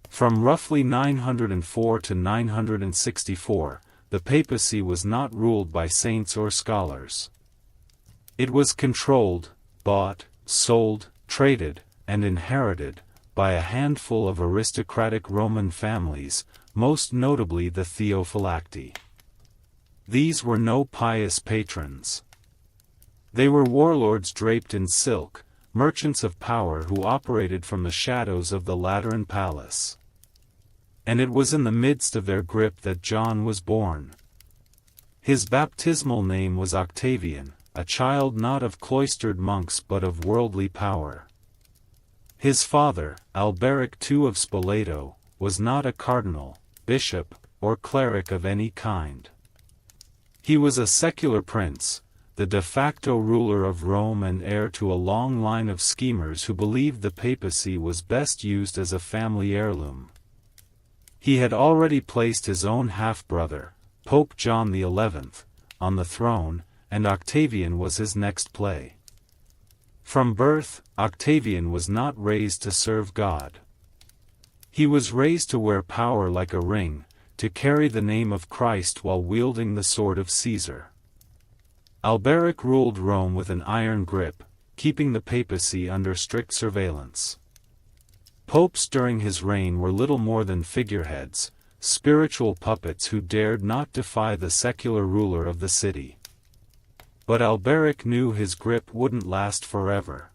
From roughly 904 to 964, the papacy was not ruled by saints or scholars. It was controlled, bought, sold, traded, and inherited by a handful of aristocratic Roman families, most notably the Theophylacti. These were no pious patrons. They were warlords draped in silk, merchants of power who operated from the shadows of the Lateran palace. And it was in the midst of their grip that John was born. His baptismal name was Octavian, a child not of cloistered monks but of worldly power. His father, Alberic II of Spoleto, was not a cardinal, bishop, or cleric of any kind. He was a secular prince, the de facto ruler of Rome and heir to a long line of schemers who believed the papacy was best used as a family heirloom. He had already placed his own half-brother, Pope John XI, on the throne, and Octavian was his next play. From birth, Octavian was not raised to serve God. He was raised to wear power like a ring, to carry the name of Christ while wielding the sword of Caesar. Alberic ruled Rome with an iron grip, keeping the papacy under strict surveillance. Popes during his reign were little more than figureheads, spiritual puppets who dared not defy the secular ruler of the city. But Alberic knew his grip wouldn't last forever.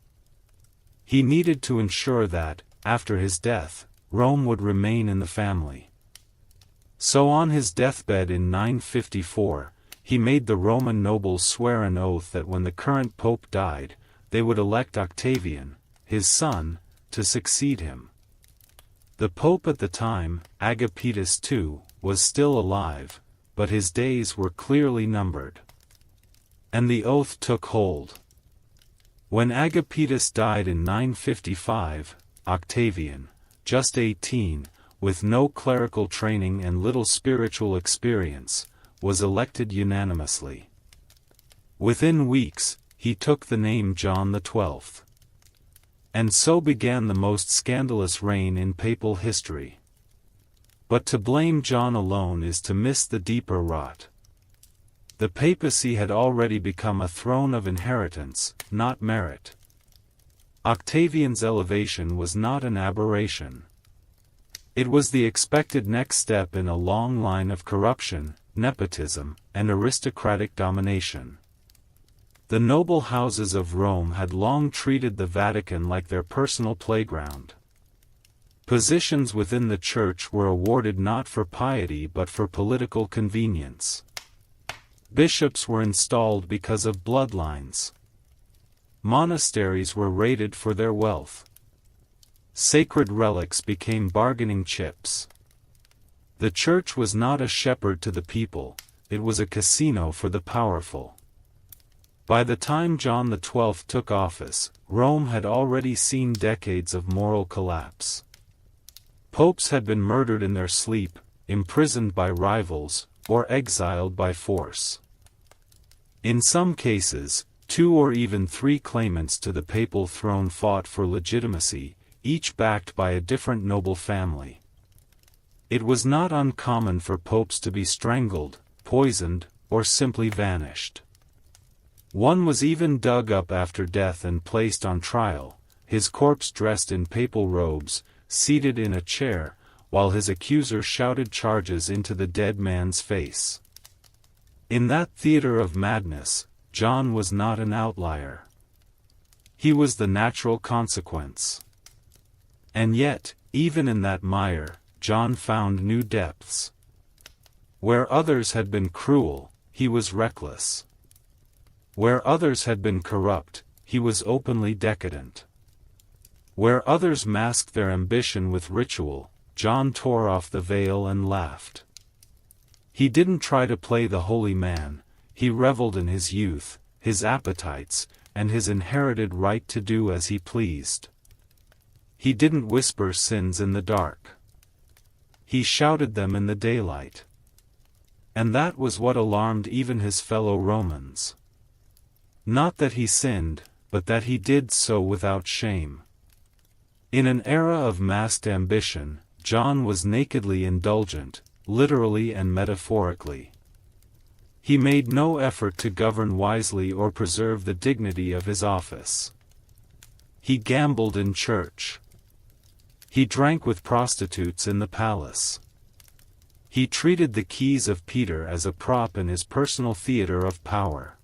He needed to ensure that, after his death, Rome would remain in the family. So on his deathbed in 954, he made the Roman nobles swear an oath that when the current pope died, they would elect Octavian, his son, to succeed him. The pope at the time, Agapetus II, was still alive, but his days were clearly numbered. And the oath took hold. When Agapetus died in 955, Octavian, just 18, with no clerical training and little spiritual experience, was elected unanimously. Within weeks, he took the name John XII. And so began the most scandalous reign in papal history. But to blame John alone is to miss the deeper rot. The papacy had already become a throne of inheritance, not merit. Octavian's elevation was not an aberration. It was the expected next step in a long line of corruption, nepotism, and aristocratic domination. The noble houses of Rome had long treated the Vatican like their personal playground. Positions within the Church were awarded not for piety but for political convenience. Bishops were installed because of bloodlines. Monasteries were rated for their wealth. Sacred relics became bargaining chips. The Church was not a shepherd to the people, it was a casino for the powerful. By the time John XII took office, Rome had already seen decades of moral collapse. Popes had been murdered in their sleep, imprisoned by rivals, or exiled by force. In some cases, 2 or even 3 claimants to the papal throne fought for legitimacy, each backed by a different noble family. It was not uncommon for popes to be strangled, poisoned, or simply vanished. One was even dug up after death and placed on trial, his corpse dressed in papal robes, seated in a chair, while his accuser shouted charges into the dead man's face. In that theater of madness, John was not an outlier. He was the natural consequence. And yet, even in that mire, John found new depths. Where others had been cruel, he was reckless. Where others had been corrupt, he was openly decadent. Where others masked their ambition with ritual, John tore off the veil and laughed. He didn't try to play the holy man, he reveled in his youth, his appetites, and his inherited right to do as he pleased. He didn't whisper sins in the dark. He shouted them in the daylight. And that was what alarmed even his fellow Romans. Not that he sinned, but that he did so without shame. In an era of masked ambition, John was nakedly indulgent, literally and metaphorically. He made no effort to govern wisely or preserve the dignity of his office. He gambled in church. He drank with prostitutes in the palace. He treated the keys of Peter as a prop in his personal theater of power.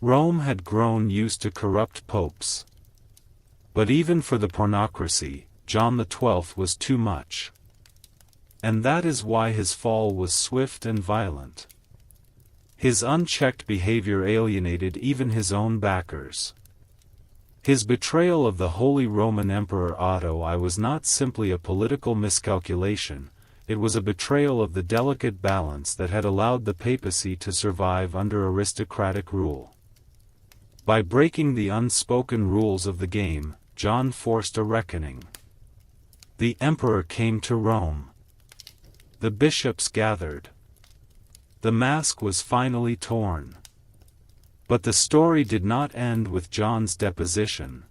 Rome had grown used to corrupt popes. But even for the pornocracy, John XII was too much. And that is why his fall was swift and violent. His unchecked behavior alienated even his own backers. His betrayal of the Holy Roman Emperor Otto I was not simply a political miscalculation, it was a betrayal of the delicate balance that had allowed the papacy to survive under aristocratic rule. By breaking the unspoken rules of the game, John forced a reckoning. The emperor came to Rome. The bishops gathered. The mask was finally torn. But the story did not end with John's deposition.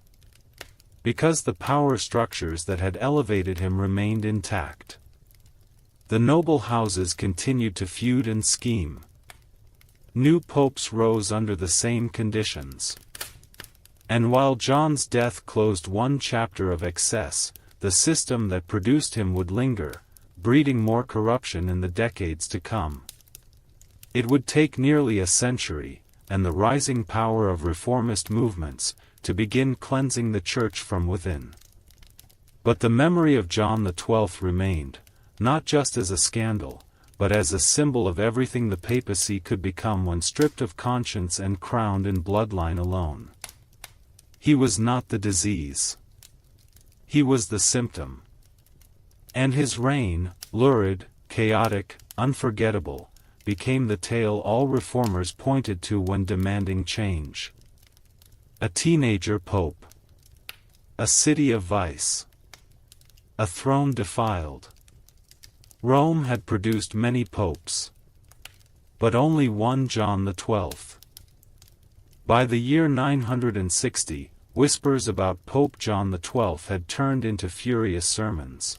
Because the power structures that had elevated him remained intact. The noble houses continued to feud and scheme. New popes rose under the same conditions. And while John's death closed one chapter of excess, the system that produced him would linger, breeding more corruption in the decades to come. It would take nearly a century, and the rising power of reformist movements, to begin cleansing the Church from within. But the memory of John XII remained, not just as a scandal, but as a symbol of everything the papacy could become when stripped of conscience and crowned in bloodline alone. He was not the disease. He was the symptom. And his reign, lurid, chaotic, unforgettable, became the tale all reformers pointed to when demanding change. A teenager pope. A city of vice. A throne defiled. Rome had produced many popes. But only one John XII. By the year 960, whispers about Pope John XII had turned into furious sermons.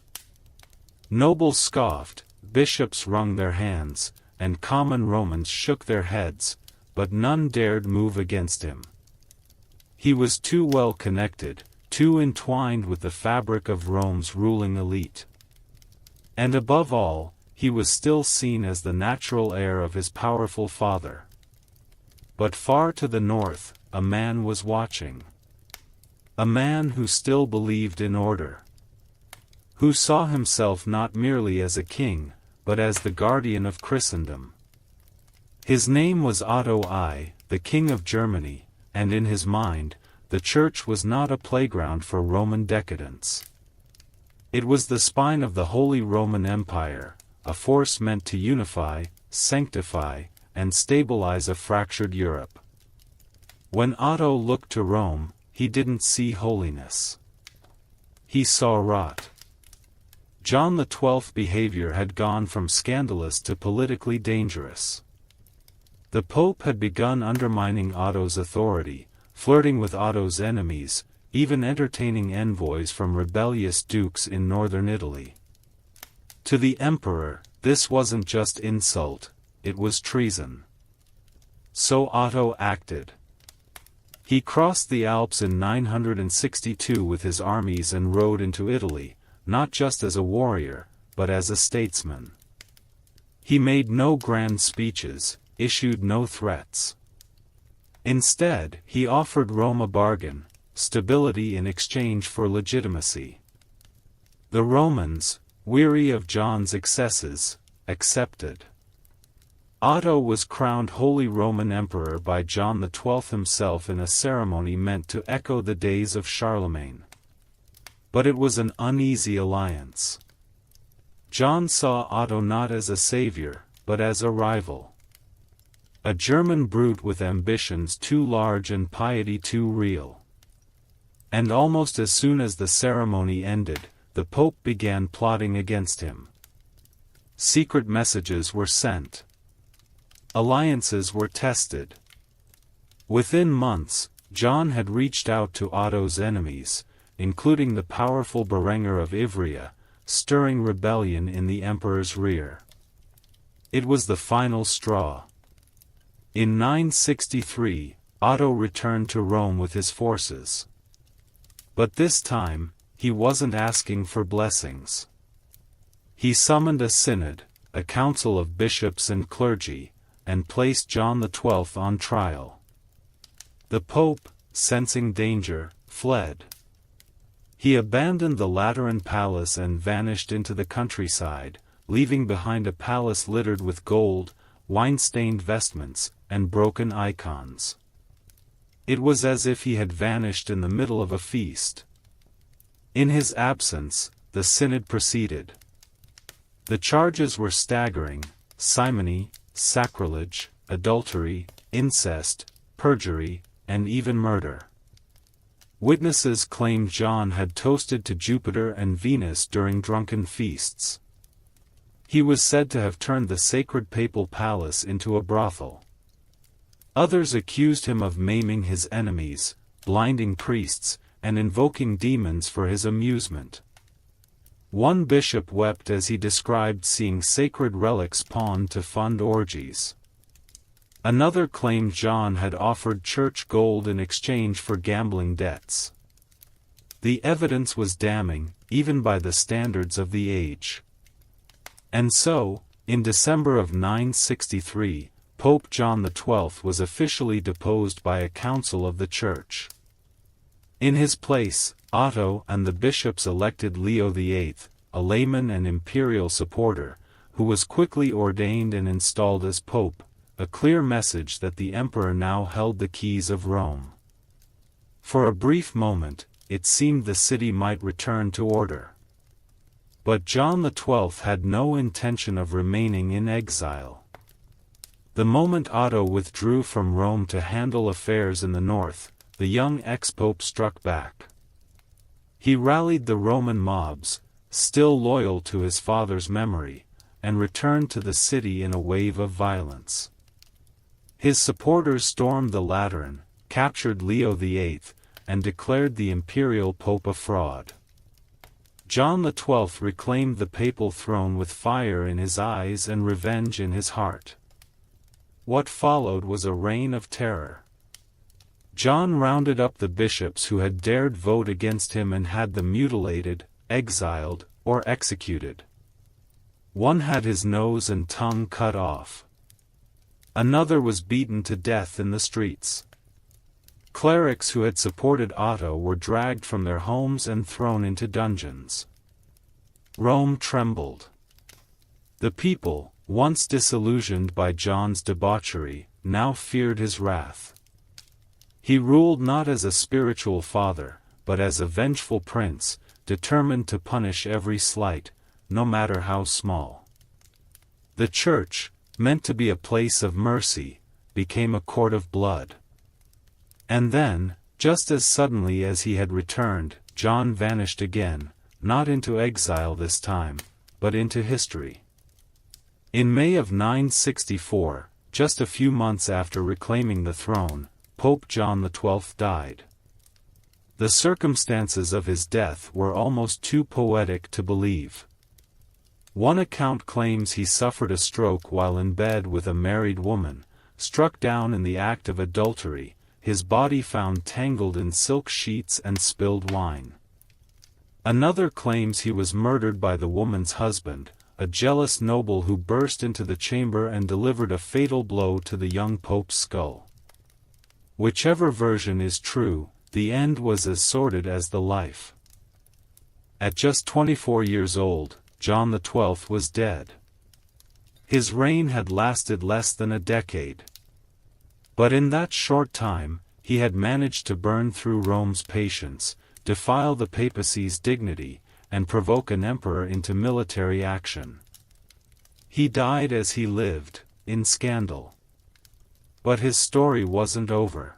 Nobles scoffed, bishops wrung their hands, and common Romans shook their heads, but none dared move against him. He was too well connected, too entwined with the fabric of Rome's ruling elite. And above all, he was still seen as the natural heir of his powerful father. But far to the north, a man was watching. A man who still believed in order. Who saw himself not merely as a king, but as the guardian of Christendom. His name was Otto I, the King of Germany, and in his mind, the Church was not a playground for Roman decadence. It was the spine of the Holy Roman Empire, a force meant to unify, sanctify, and stabilize a fractured Europe. When Otto looked to Rome, he didn't see holiness. He saw rot. John XII's behavior had gone from scandalous to politically dangerous. The Pope had begun undermining Otto's authority, flirting with Otto's enemies, even entertaining envoys from rebellious dukes in northern Italy. To the emperor, this wasn't just insult, it was treason. So Otto acted. He crossed the Alps in 962 with his armies and rode into Italy, not just as a warrior, but as a statesman. He made no grand speeches, issued no threats. Instead, he offered Rome a bargain, stability in exchange for legitimacy. The Romans, weary of John's excesses, accepted. Otto was crowned Holy Roman Emperor by John XII himself in a ceremony meant to echo the days of Charlemagne. But it was an uneasy alliance. John saw Otto not as a savior, but as a rival. A German brute with ambitions too large and piety too real. And almost as soon as the ceremony ended, the Pope began plotting against him. secret messages were sent. Alliances were tested. Within months, John had reached out to Otto's enemies, including the powerful Berenger of Ivrea, stirring rebellion in the emperor's rear. It was the final straw. In 963, Otto returned to Rome with his forces. But this time, he wasn't asking for blessings. He summoned a synod, a council of bishops and clergy, and placed John XII on trial. The Pope, sensing danger, fled. He abandoned the Lateran palace and vanished into the countryside, leaving behind a palace littered with gold, wine-stained vestments, and broken icons. It was as if he had vanished in the middle of a feast. In his absence, the synod proceeded. The charges were staggering: simony, sacrilege, adultery, incest, perjury, and even murder. Witnesses claimed John had toasted to Jupiter and Venus during drunken feasts. He was said to have turned the sacred papal palace into a brothel. Others accused him of maiming his enemies, blinding priests, and invoking demons for his amusement. One bishop wept as he described seeing sacred relics pawned to fund orgies. Another claimed John had offered church gold in exchange for gambling debts. The evidence was damning, even by the standards of the age. And so, in December of 963, Pope John XII was officially deposed by a council of the Church. In his place, Otto and the bishops elected Leo VIII, a layman and imperial supporter, who was quickly ordained and installed as pope, a clear message that the emperor now held the keys of Rome. For a brief moment, it seemed the city might return to order. But John XII had no intention of remaining in exile. The moment Otto withdrew from Rome to handle affairs in the north, the young ex-pope struck back. He rallied the Roman mobs, still loyal to his father's memory, and returned to the city in a wave of violence. His supporters stormed the Lateran, captured Leo VIII, and declared the imperial pope a fraud. John XII reclaimed the papal throne with fire in his eyes and revenge in his heart. What followed was a reign of terror. John rounded up the bishops who had dared vote against him and had them mutilated, exiled, or executed. One had his nose and tongue cut off. Another was beaten to death in the streets. Clerics who had supported Otto were dragged from their homes and thrown into dungeons. Rome trembled. The people, once disillusioned by John's debauchery, now feared his wrath. He ruled not as a spiritual father, but as a vengeful prince, determined to punish every slight, no matter how small. The Church, meant to be a place of mercy, became a court of blood. And then, just as suddenly as he had returned, John vanished again, not into exile this time, but into history. In May of 964, just a few months after reclaiming the throne, Pope John XII died. The circumstances of his death were almost too poetic to believe. One account claims he suffered a stroke while in bed with a married woman, struck down in the act of adultery, his body found tangled in silk sheets and spilled wine. Another claims he was murdered by the woman's husband, a jealous noble who burst into the chamber and delivered a fatal blow to the young pope's skull. Whichever version is true, the end was as sordid as the life. At just 24 years old, John XII was dead. His reign had lasted less than a decade. But in that short time, he had managed to burn through Rome's patience, defile the papacy's dignity, and provoke an emperor into military action. He died as he lived, in scandal. But his story wasn't over.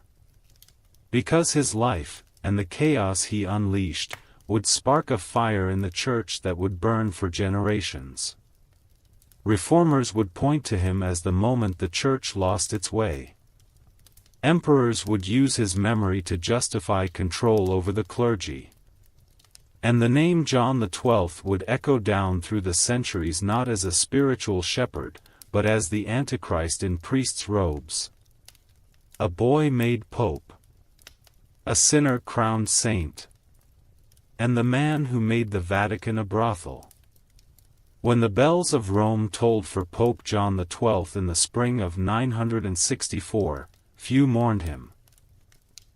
Because his life, and the chaos he unleashed, would spark a fire in the Church that would burn for generations. Reformers would point to him as the moment the Church lost its way. Emperors would use his memory to justify control over the clergy. And the name John XII would echo down through the centuries not as a spiritual shepherd, but as the Antichrist in priest's robes. A boy made pope. A sinner crowned saint. And the man who made the Vatican a brothel. When the bells of Rome tolled for Pope John XII in the spring of 964, few mourned him.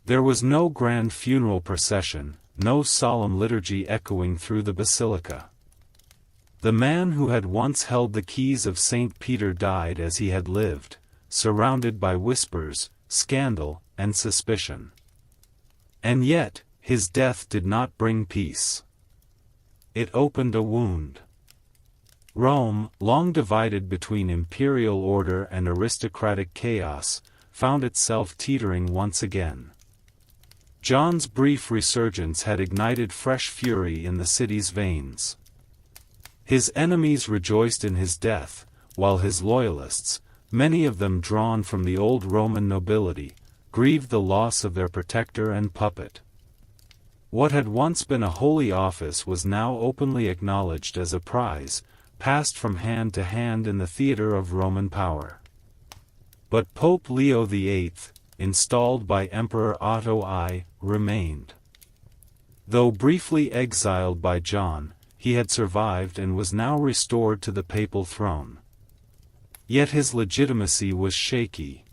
There was no grand funeral procession, no solemn liturgy echoing through the basilica. The man who had once held the keys of St. Peter died as he had lived, surrounded by whispers, scandal, and suspicion. And yet, his death did not bring peace. It opened a wound. Rome, long divided between imperial order and aristocratic chaos, found itself teetering once again. John's brief resurgence had ignited fresh fury in the city's veins. His enemies rejoiced in his death, while his loyalists, many of them drawn from the old Roman nobility, grieved the loss of their protector and puppet. What had once been a holy office was now openly acknowledged as a prize, passed from hand to hand in the theater of Roman power. But Pope Leo VIII, installed by Emperor Otto I, remained. Though briefly exiled by John, he had survived and was now restored to the papal throne. Yet his legitimacy was shaky.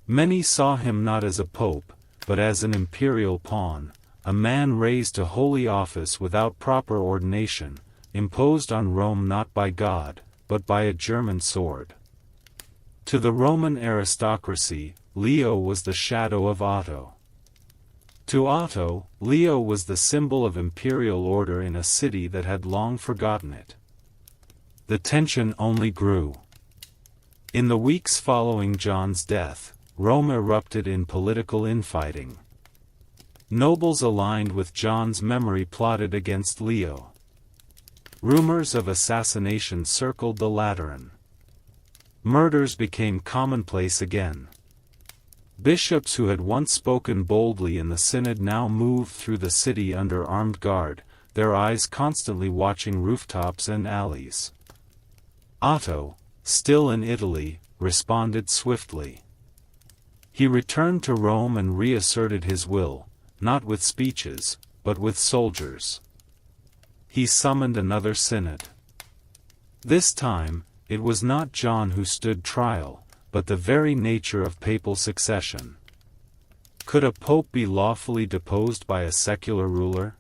Many saw him not as a pope, but as an imperial pawn, a man raised to holy office without proper ordination, imposed on Rome not by God, but by a German sword. To the Roman aristocracy, Leo was the shadow of Otto. To Otto, Leo was the symbol of imperial order in a city that had long forgotten it. The tension only grew. In the weeks following John's death, Rome erupted in political infighting. Nobles aligned with John's memory plotted against Leo. Rumors of assassination circled the Lateran. Murders became commonplace again. Bishops who had once spoken boldly in the synod now moved through the city under armed guard, their eyes constantly watching rooftops and alleys. Otto, still in Italy, responded swiftly. He returned to Rome and reasserted his will, not with speeches, but with soldiers. He summoned another synod. This time, it was not John who stood trial, but the very nature of papal succession. Could a pope be lawfully deposed by a secular ruler?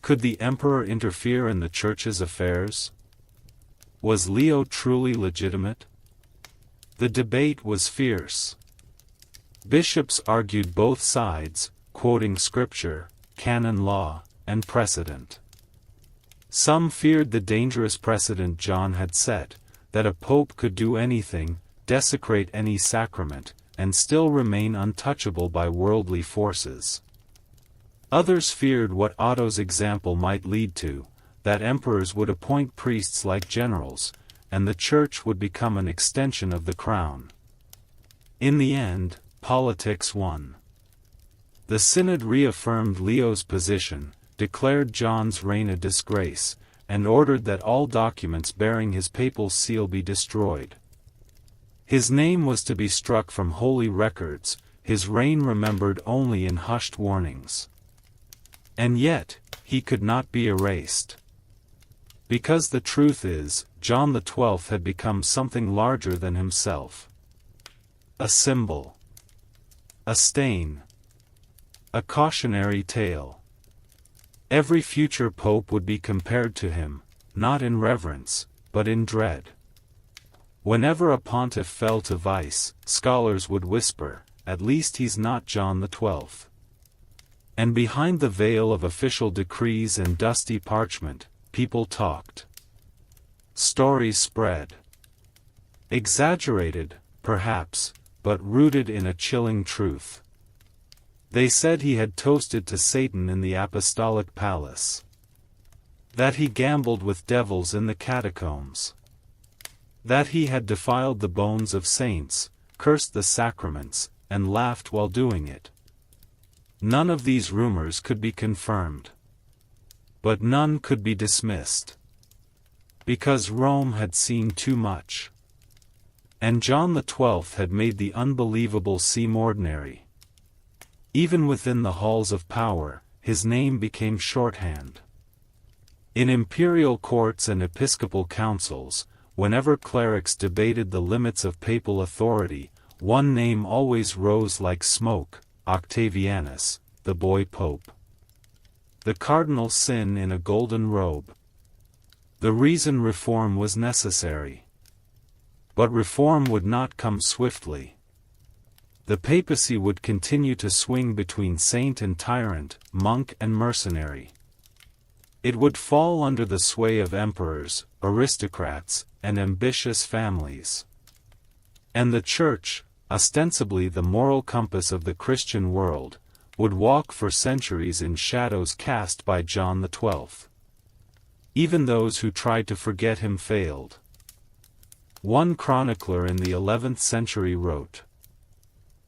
Could the emperor interfere in the church's affairs? Was Leo truly legitimate? The debate was fierce. Bishops argued both sides, quoting scripture, canon law, and precedent. Some feared the dangerous precedent John had set, that a pope could do anything, desecrate any sacrament, and still remain untouchable by worldly forces. Others feared what Otto's example might lead to, that emperors would appoint priests like generals, and the church would become an extension of the crown. In the end, politics won. The synod reaffirmed Leo's position, declared John's reign a disgrace, and ordered that all documents bearing his papal seal be destroyed. His name was to be struck from holy records, his reign remembered only in hushed warnings. And yet, he could not be erased. Because the truth is, John XII had become something larger than himself. A symbol. A stain. A cautionary tale. Every future pope would be compared to him, not in reverence, but in dread. Whenever a pontiff fell to vice, scholars would whisper, "At least he's not John XII." And behind the veil of official decrees and dusty parchment, people talked. Stories spread. Exaggerated, perhaps, but rooted in a chilling truth. They said he had toasted to Satan in the apostolic palace. That he gambled with devils in the catacombs. That he had defiled the bones of saints, cursed the sacraments, and laughed while doing it. None of these rumors could be confirmed. But none could be dismissed. Because Rome had seen too much. And John XII had made the unbelievable seem ordinary. Even within the halls of power, his name became shorthand. In imperial courts and episcopal councils, whenever clerics debated the limits of papal authority, one name always rose like smoke: Octavianus, the boy pope. The cardinal sin in a golden robe. The reason reform was necessary. But reform would not come swiftly. The papacy would continue to swing between saint and tyrant, monk and mercenary. It would fall under the sway of emperors, aristocrats, and ambitious families. And the Church, ostensibly the moral compass of the Christian world, would walk for centuries in shadows cast by John XII. Even those who tried to forget him failed. One chronicler in the 11th century wrote,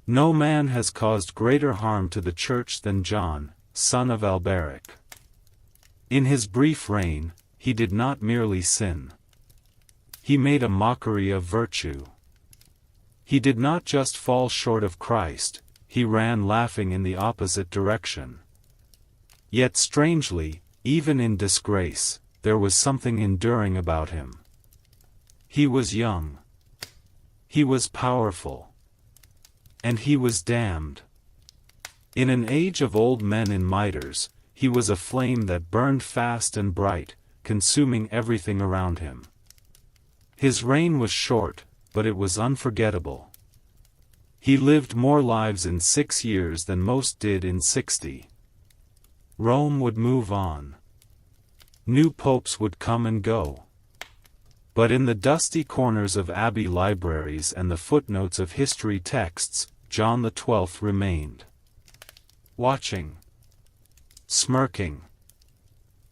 "No man has caused greater harm to the Church than John, son of Alberic. In his brief reign, he did not merely sin. He made a mockery of virtue. He did not just fall short of Christ, he ran laughing in the opposite direction. Yet strangely, even in disgrace, there was something enduring about him. He was young. He was powerful. And he was damned. In an age of old men in mitres, he was a flame that burned fast and bright, consuming everything around him. His reign was short, but it was unforgettable. He lived more lives in 6 years than most did in 60. Rome would move on. New popes would come and go. But in the dusty corners of abbey libraries and the footnotes of history texts, John XII remained. Watching. Smirking.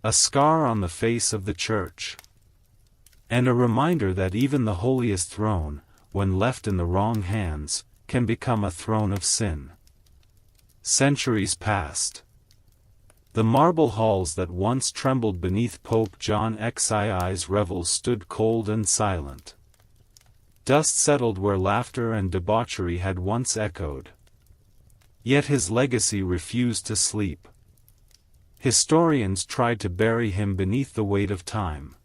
A scar on the face of the Church. And a reminder that even the holiest throne, when left in the wrong hands, can become a throne of sin. Centuries passed. The marble halls that once trembled beneath Pope John XII's revels stood cold and silent. Dust settled where laughter and debauchery had once echoed. Yet his legacy refused to sleep. Historians tried to bury him beneath the weight of time.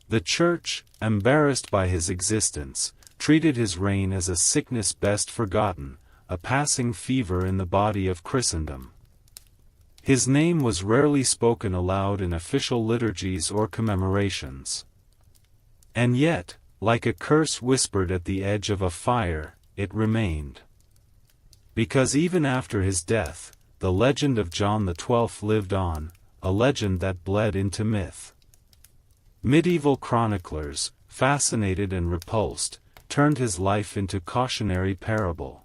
The Church, embarrassed by his existence, treated his reign as a sickness best forgotten, a passing fever in the body of Christendom. His name was rarely spoken aloud in official liturgies or commemorations. And yet, like a curse whispered at the edge of a fire, it remained. Because even after his death, the legend of John XII lived on, a legend that bled into myth. Medieval chroniclers, fascinated and repulsed, turned his life into cautionary parable.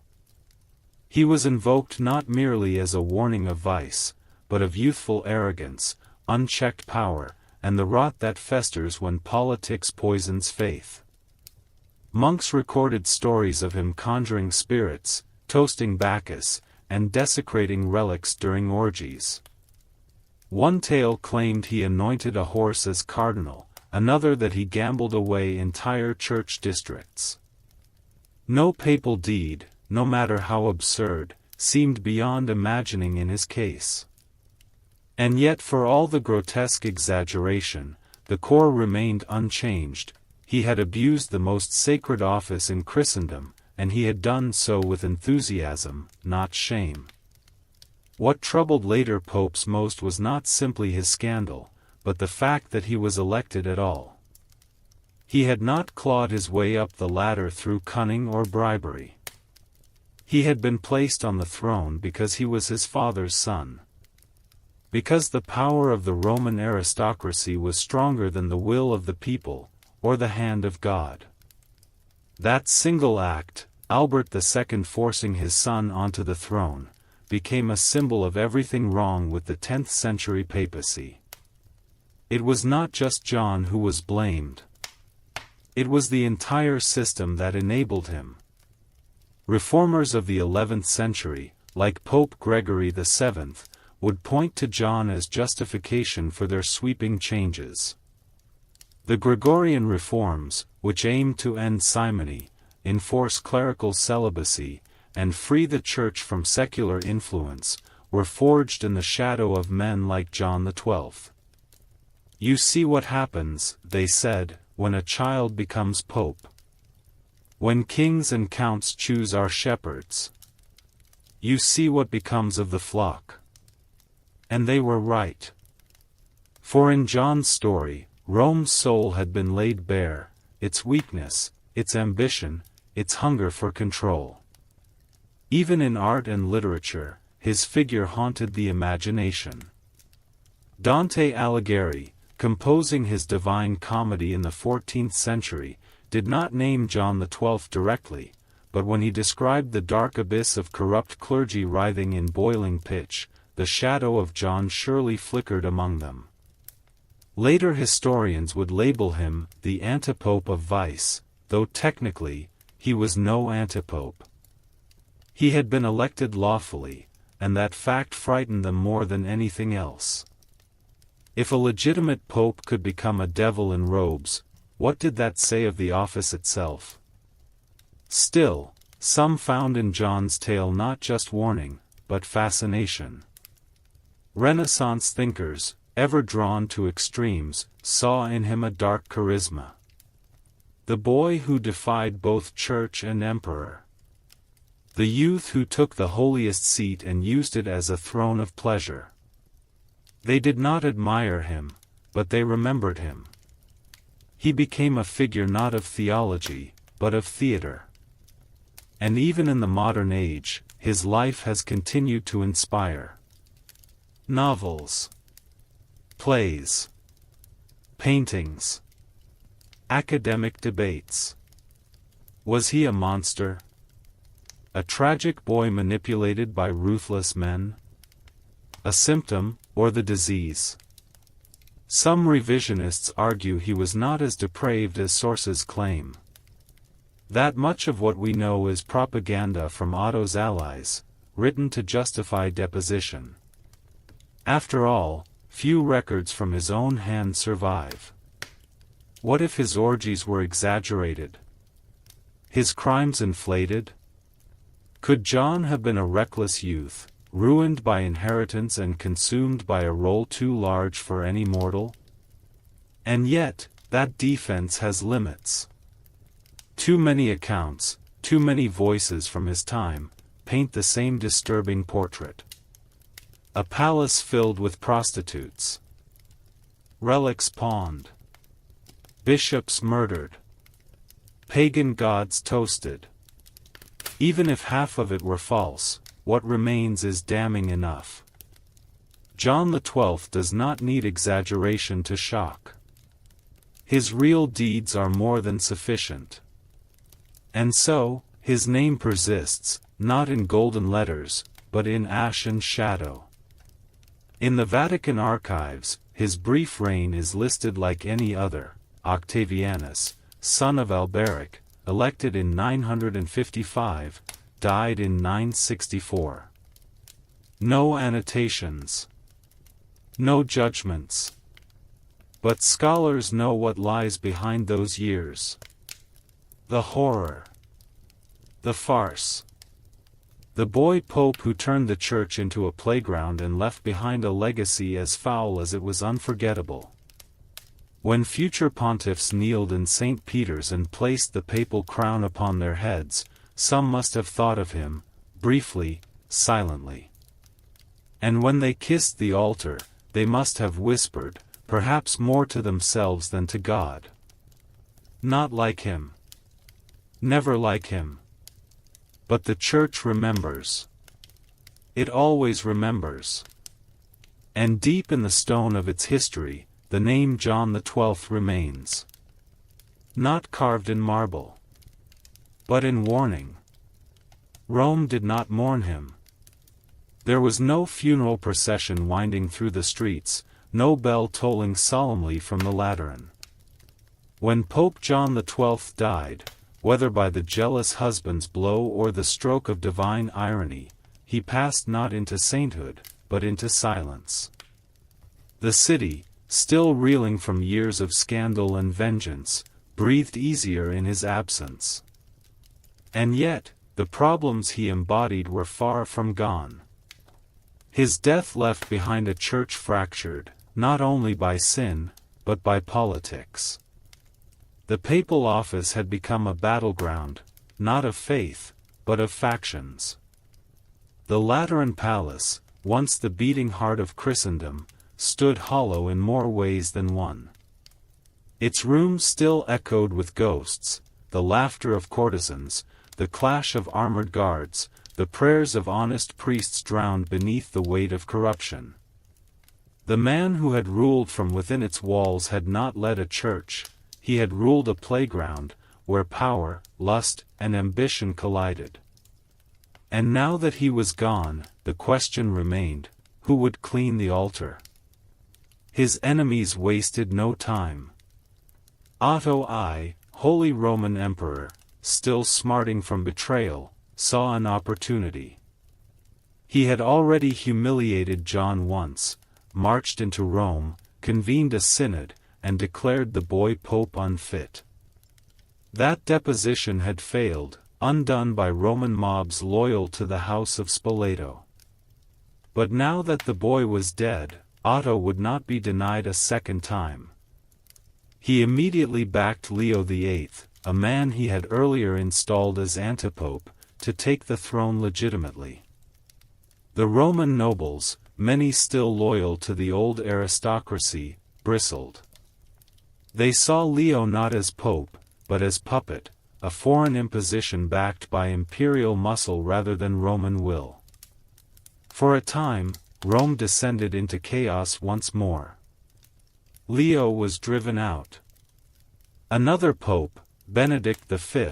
He was invoked not merely as a warning of vice, but of youthful arrogance, unchecked power, and the rot that festers when politics poisons faith. Monks recorded stories of him conjuring spirits, toasting Bacchus, and desecrating relics during orgies. One tale claimed he anointed a horse as cardinal, another that he gambled away entire church districts. No papal deed, no matter how absurd, seemed beyond imagining in his case. And yet for all the grotesque exaggeration, the core remained unchanged. He had abused the most sacred office in Christendom, and he had done so with enthusiasm, not shame. What troubled later popes most was not simply his scandal, but the fact that he was elected at all. He had not clawed his way up the ladder through cunning or bribery. He had been placed on the throne because he was his father's son. Because the power of the Roman aristocracy was stronger than the will of the people, or the hand of God. That single act, Albert II forcing his son onto the throne, became a symbol of everything wrong with the 10th century papacy. It was not just John who was blamed. It was the entire system that enabled him. Reformers of the 11th century, like Pope Gregory VII, would point to John as justification for their sweeping changes. The Gregorian reforms, which aimed to end simony, enforce clerical celibacy, and free the Church from secular influence, were forged in the shadow of men like John XII. You see what happens, they said, when a child becomes pope. When kings and counts choose our shepherds. You see what becomes of the flock. And they were right. For in John's story, Rome's soul had been laid bare, its weakness, its ambition, its hunger for control. Even in art and literature, his figure haunted the imagination. Dante Alighieri, composing his Divine Comedy in the 14th century, did not name John XII directly, but when he described the dark abyss of corrupt clergy writhing in boiling pitch, the shadow of John surely flickered among them. Later historians would label him the antipope of vice, though technically, he was no antipope. He had been elected lawfully, and that fact frightened them more than anything else. If a legitimate pope could become a devil in robes, what did that say of the office itself? Still, some found in John's tale not just warning, but fascination. Renaissance thinkers, ever drawn to extremes, saw in him a dark charisma. The boy who defied both church and emperor. The youth who took the holiest seat and used it as a throne of pleasure. They did not admire him, but they remembered him. He became a figure not of theology, but of theater. And even in the modern age, his life has continued to inspire. Novels, plays, paintings, academic debates. Was he a monster? A tragic boy manipulated by ruthless men? A symptom, or the disease? Some revisionists argue he was not as depraved as sources claim. That much of what we know is propaganda from Otto's allies, written to justify deposition. After all, few records from his own hand survive. What if his orgies were exaggerated? His crimes inflated? Could John have been a reckless youth, ruined by inheritance and consumed by a role too large for any mortal? And yet, that defense has limits. Too many accounts, too many voices from his time, paint the same disturbing portrait. A palace filled with prostitutes. Relics pawned. Bishops murdered. Pagan gods toasted. Even if half of it were false, what remains is damning enough. John XII does not need exaggeration to shock. His real deeds are more than sufficient. And so, his name persists, not in golden letters, but in ash and shadow. In the Vatican archives, his brief reign is listed like any other: Octavianus, son of Alberic, elected in 955, died in 964. No annotations. No judgments. But scholars know what lies behind those years. The horror. The farce. The boy pope who turned the church into a playground and left behind a legacy as foul as it was unforgettable. When future pontiffs kneeled in St. Peter's and placed the papal crown upon their heads, some must have thought of him, briefly, silently. And when they kissed the altar, they must have whispered, perhaps more to themselves than to God. Not like him. Never like him. But the Church remembers. It always remembers. And deep in the stone of its history, the name John XII remains. Not carved in marble, but in warning. Rome did not mourn him. There was no funeral procession winding through the streets, no bell tolling solemnly from the Lateran. When Pope John XII died, whether by the jealous husband's blow or the stroke of divine irony, he passed not into sainthood, but into silence. The city, still reeling from years of scandal and vengeance, breathed easier in his absence. And yet, the problems he embodied were far from gone. His death left behind a church fractured, not only by sin, but by politics. The papal office had become a battleground, not of faith, but of factions. The Lateran Palace, once the beating heart of Christendom, stood hollow in more ways than one. Its rooms still echoed with ghosts, the laughter of courtesans, the clash of armored guards, the prayers of honest priests drowned beneath the weight of corruption. The man who had ruled from within its walls had not led a church, he had ruled a playground, where power, lust, and ambition collided. And now that he was gone, the question remained, who would clean the altar? His enemies wasted no time. Otto I, Holy Roman Emperor, still smarting from betrayal, saw an opportunity. He had already humiliated John once, marched into Rome, convened a synod, and declared the boy pope unfit. That deposition had failed, undone by Roman mobs loyal to the house of Spoleto. But now that the boy was dead, Otto would not be denied a second time. He immediately backed Leo VIII, a man he had earlier installed as antipope, to take the throne legitimately. The Roman nobles, many still loyal to the old aristocracy, bristled. They saw Leo not as pope, but as puppet, a foreign imposition backed by imperial muscle rather than Roman will. For a time, Rome descended into chaos once more. Leo was driven out. Another pope, Benedict V,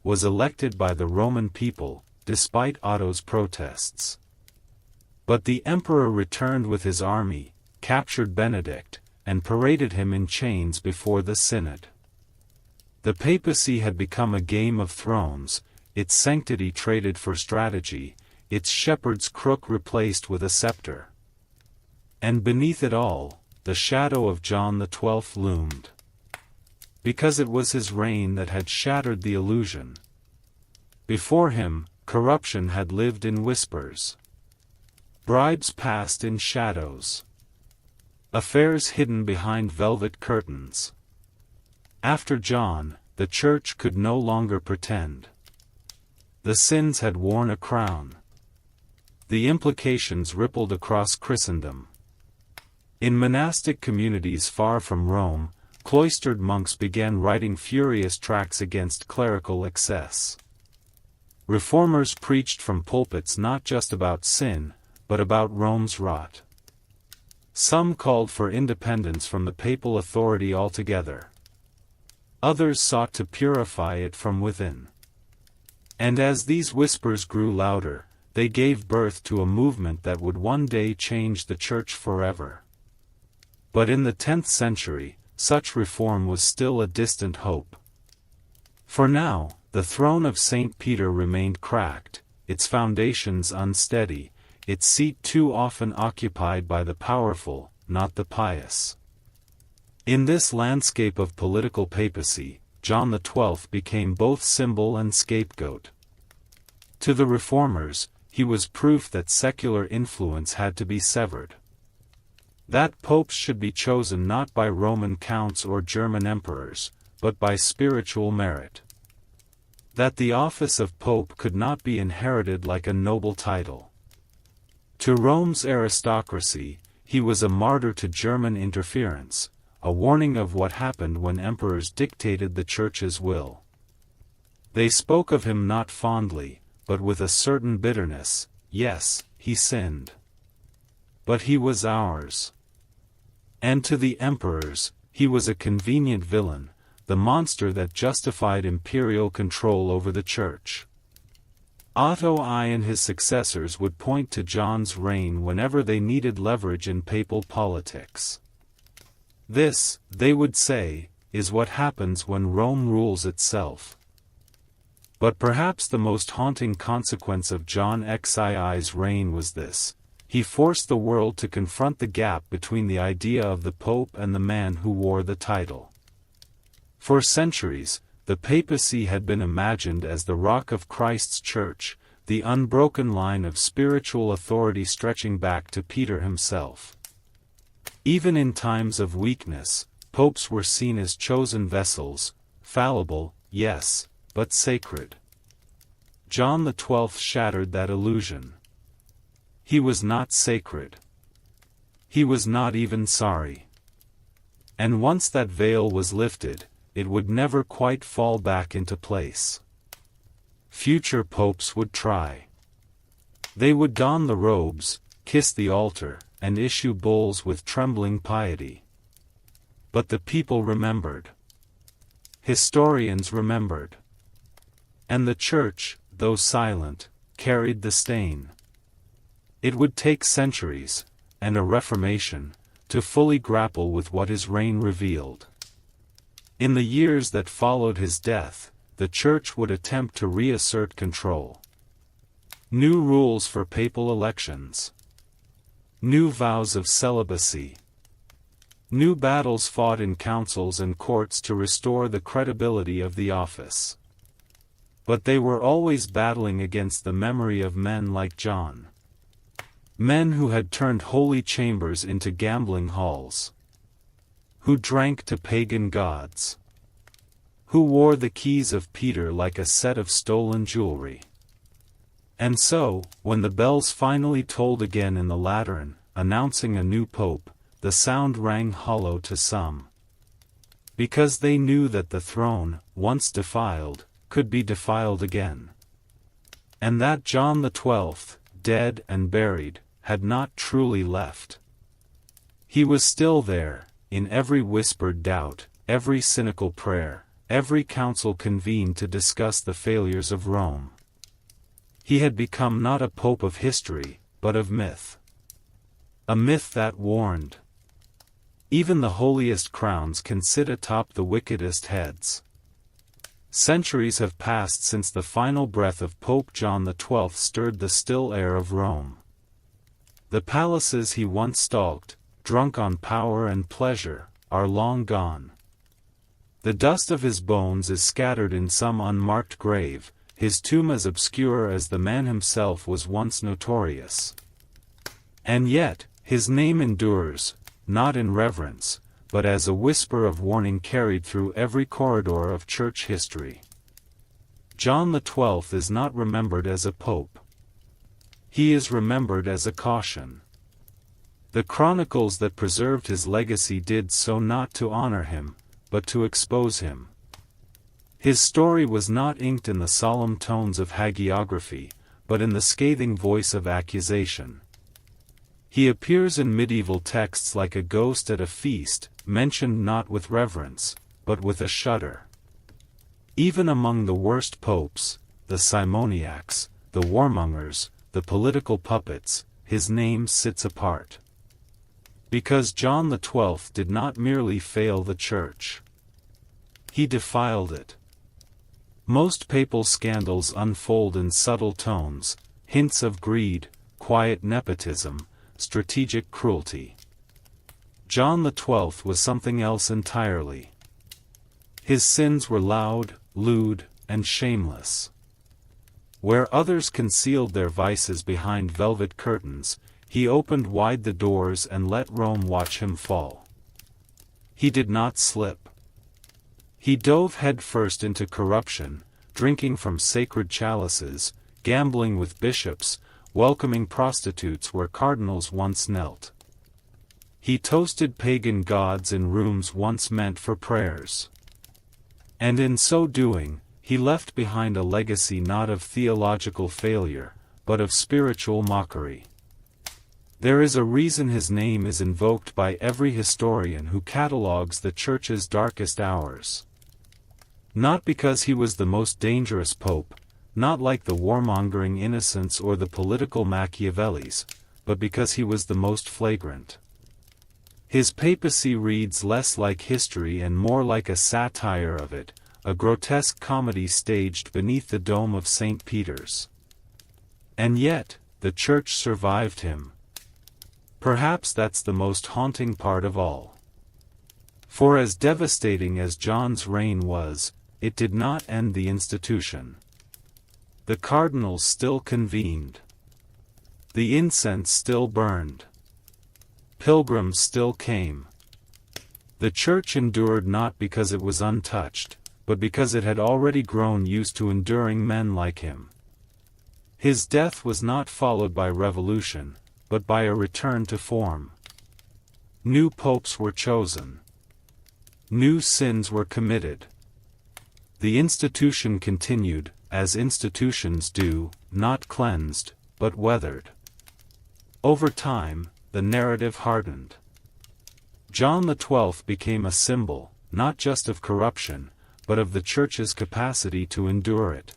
was elected by the Roman people, despite Otto's protests. But the emperor returned with his army, captured Benedict, and paraded him in chains before the synod. The papacy had become a game of thrones, its sanctity traded for strategy, its shepherd's crook replaced with a scepter. And beneath it all, the shadow of John XII loomed. Because it was his reign that had shattered the illusion. Before him, corruption had lived in whispers. Bribes passed in shadows. Affairs hidden behind velvet curtains. After John, the church could no longer pretend. The sins had worn a crown. The implications rippled across Christendom. In monastic communities far from Rome, cloistered monks began writing furious tracts against clerical excess. Reformers preached from pulpits not just about sin, but about Rome's rot. Some called for independence from the papal authority altogether. Others sought to purify it from within. And as these whispers grew louder, they gave birth to a movement that would one day change the church forever. But in the 10th century, such reform was still a distant hope. For now, the throne of St. Peter remained cracked, its foundations unsteady, its seat too often occupied by the powerful, not the pious. In this landscape of political papacy, John XII became both symbol and scapegoat. To the reformers, he was proof that secular influence had to be severed. That popes should be chosen not by Roman counts or German emperors, but by spiritual merit. That the office of pope could not be inherited like a noble title. To Rome's aristocracy, he was a martyr to German interference, a warning of what happened when emperors dictated the church's will. They spoke of him not fondly, but with a certain bitterness. Yes, he sinned. But he was ours. And to the emperors, he was a convenient villain, the monster that justified imperial control over the church. Otto I and his successors would point to John's reign whenever they needed leverage in papal politics. This, they would say, is what happens when Rome rules itself. But perhaps the most haunting consequence of John XII's reign was this: he forced the world to confront the gap between the idea of the Pope and the man who wore the title. For centuries, the papacy had been imagined as the rock of Christ's church, the unbroken line of spiritual authority stretching back to Peter himself. Even in times of weakness, popes were seen as chosen vessels, fallible, yes, but sacred. John XII shattered that illusion. He was not sacred. He was not even sorry. And once that veil was lifted, it would never quite fall back into place. Future popes would try. They would don the robes, kiss the altar, and issue bulls with trembling piety. But the people remembered. Historians remembered. And the Church, though silent, carried the stain. It would take centuries, and a reformation, to fully grapple with what his reign revealed. In the years that followed his death, the Church would attempt to reassert control. New rules for papal elections. New vows of celibacy. New battles fought in councils and courts to restore the credibility of the office. But they were always battling against the memory of men like John. Men who had turned holy chambers into gambling halls. Who drank to pagan gods. Who wore the keys of Peter like a set of stolen jewelry. And so, when the bells finally tolled again in the Lateran, announcing a new pope, the sound rang hollow to some. Because they knew that the throne, once defiled, could be defiled again. And that John XII, dead and buried, had not truly left. He was still there, in every whispered doubt, every cynical prayer, every council convened to discuss the failures of Rome. He had become not a pope of history, but of myth. A myth that warned. Even the holiest crowns can sit atop the wickedest heads. Centuries have passed since the final breath of Pope John XII stirred the still air of Rome. The palaces he once stalked, drunk on power and pleasure, are long gone. The dust of his bones is scattered in some unmarked grave, his tomb as obscure as the man himself was once notorious. And yet, his name endures, not in reverence, but as a whisper of warning carried through every corridor of church history. John XII is not remembered as a pope. He is remembered as a caution. The chronicles that preserved his legacy did so not to honor him, but to expose him. His story was not inked in the solemn tones of hagiography, but in the scathing voice of accusation. He appears in medieval texts like a ghost at a feast, mentioned not with reverence, but with a shudder. Even among the worst popes, the simoniacs, the warmongers, the political puppets, his name sits apart. Because John XII did not merely fail the Church. He defiled it. Most papal scandals unfold in subtle tones, hints of greed, quiet nepotism, strategic cruelty. John XII was something else entirely. His sins were loud, lewd, and shameless. Where others concealed their vices behind velvet curtains, he opened wide the doors and let Rome watch him fall. He did not slip. He dove headfirst into corruption, drinking from sacred chalices, gambling with bishops, welcoming prostitutes where cardinals once knelt. He toasted pagan gods in rooms once meant for prayers. And in so doing, he left behind a legacy not of theological failure, but of spiritual mockery. There is a reason his name is invoked by every historian who catalogues the Church's darkest hours. Not because he was the most dangerous pope, not like the warmongering innocents or the political Machiavellis, but because he was the most flagrant. His papacy reads less like history and more like a satire of it, a grotesque comedy staged beneath the dome of St. Peter's. And yet, the Church survived him. Perhaps that's the most haunting part of all. For as devastating as John's reign was, it did not end the institution. The cardinals still convened. The incense still burned. Pilgrims still came. The Church endured not because it was untouched, but because it had already grown used to enduring men like him. His death was not followed by revolution, but by a return to form. New popes were chosen. New sins were committed. The institution continued, as institutions do, not cleansed, but weathered. Over time, the narrative hardened. John XII became a symbol, not just of corruption, but of the Church's capacity to endure it.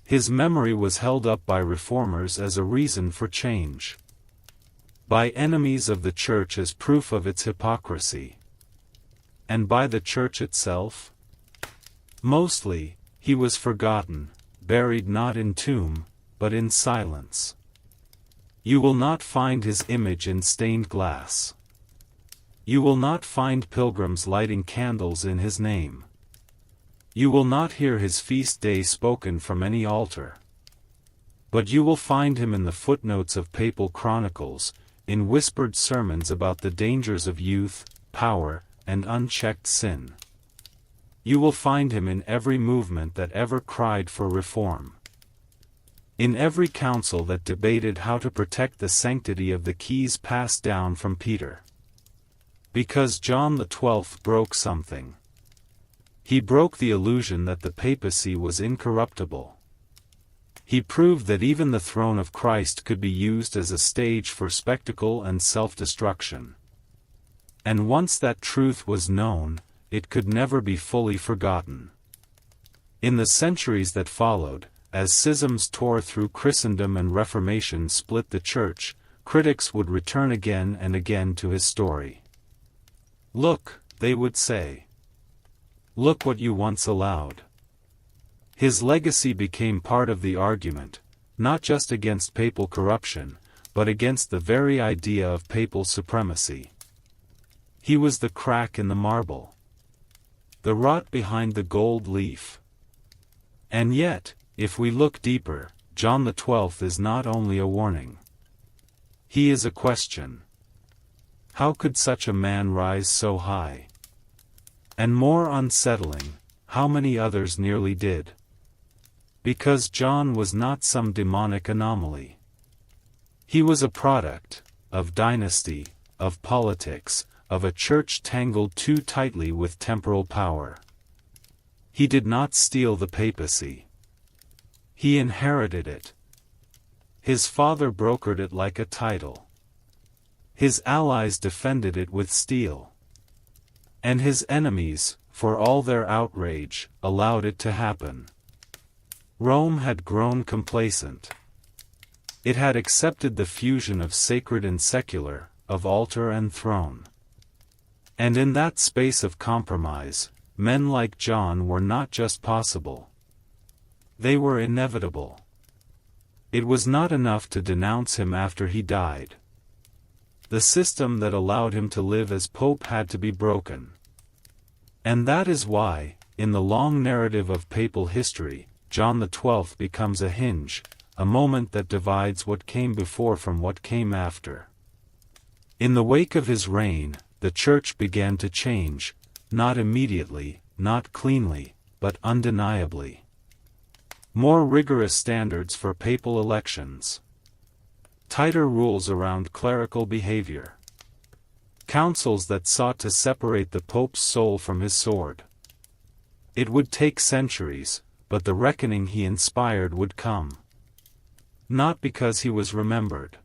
His memory was held up by reformers as a reason for change. By enemies of the Church as proof of its hypocrisy. And by the Church itself? Mostly, he was forgotten, buried not in tomb, but in silence. You will not find his image in stained glass. You will not find pilgrims lighting candles in his name. You will not hear his feast day spoken from any altar. But you will find him in the footnotes of papal chronicles, in whispered sermons about the dangers of youth, power, and unchecked sin. You will find him in every movement that ever cried for reform. In every council that debated how to protect the sanctity of the keys passed down from Peter. Because John XII broke something. He broke the illusion that the papacy was incorruptible. He proved that even the throne of Christ could be used as a stage for spectacle and self-destruction. And once that truth was known, it could never be fully forgotten. In the centuries that followed, as schisms tore through Christendom and Reformation split the Church, critics would return again and again to his story. Look, they would say. Look what you once allowed. His legacy became part of the argument, not just against papal corruption, but against the very idea of papal supremacy. He was the crack in the marble. The rot behind the gold leaf. And yet, if we look deeper, John XII is not only a warning. He is a question. How could such a man rise so high? And more unsettling, how many others nearly did? Because John was not some demonic anomaly. He was a product, of dynasty, of politics, of a church tangled too tightly with temporal power. He did not steal the papacy. He inherited it. His father brokered it like a title. His allies defended it with steel. And his enemies, for all their outrage, allowed it to happen. Rome had grown complacent. It had accepted the fusion of sacred and secular, of altar and throne. And in that space of compromise, men like John were not just possible. They were inevitable. It was not enough to denounce him after he died. The system that allowed him to live as Pope had to be broken. And that is why, in the long narrative of papal history, John XII becomes a hinge, a moment that divides what came before from what came after. In the wake of his reign, the Church began to change, not immediately, not cleanly, but undeniably. More rigorous standards for papal elections. Tighter rules around clerical behavior. Councils that sought to separate the Pope's soul from his sword. It would take centuries, but the reckoning he inspired would come. Not because he was remembered,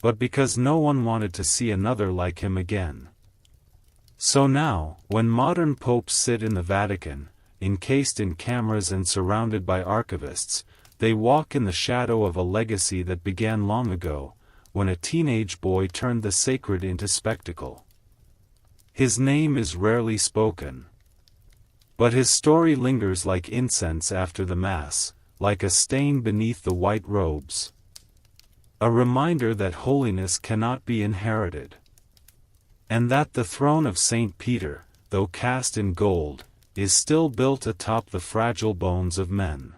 but because no one wanted to see another like him again. So now, when modern popes sit in the Vatican, encased in cameras and surrounded by archivists, they walk in the shadow of a legacy that began long ago, when a teenage boy turned the sacred into spectacle. His name is rarely spoken. But his story lingers like incense after the Mass, like a stain beneath the white robes. A reminder that holiness cannot be inherited. And that the throne of St. Peter, though cast in gold, is still built atop the fragile bones of men.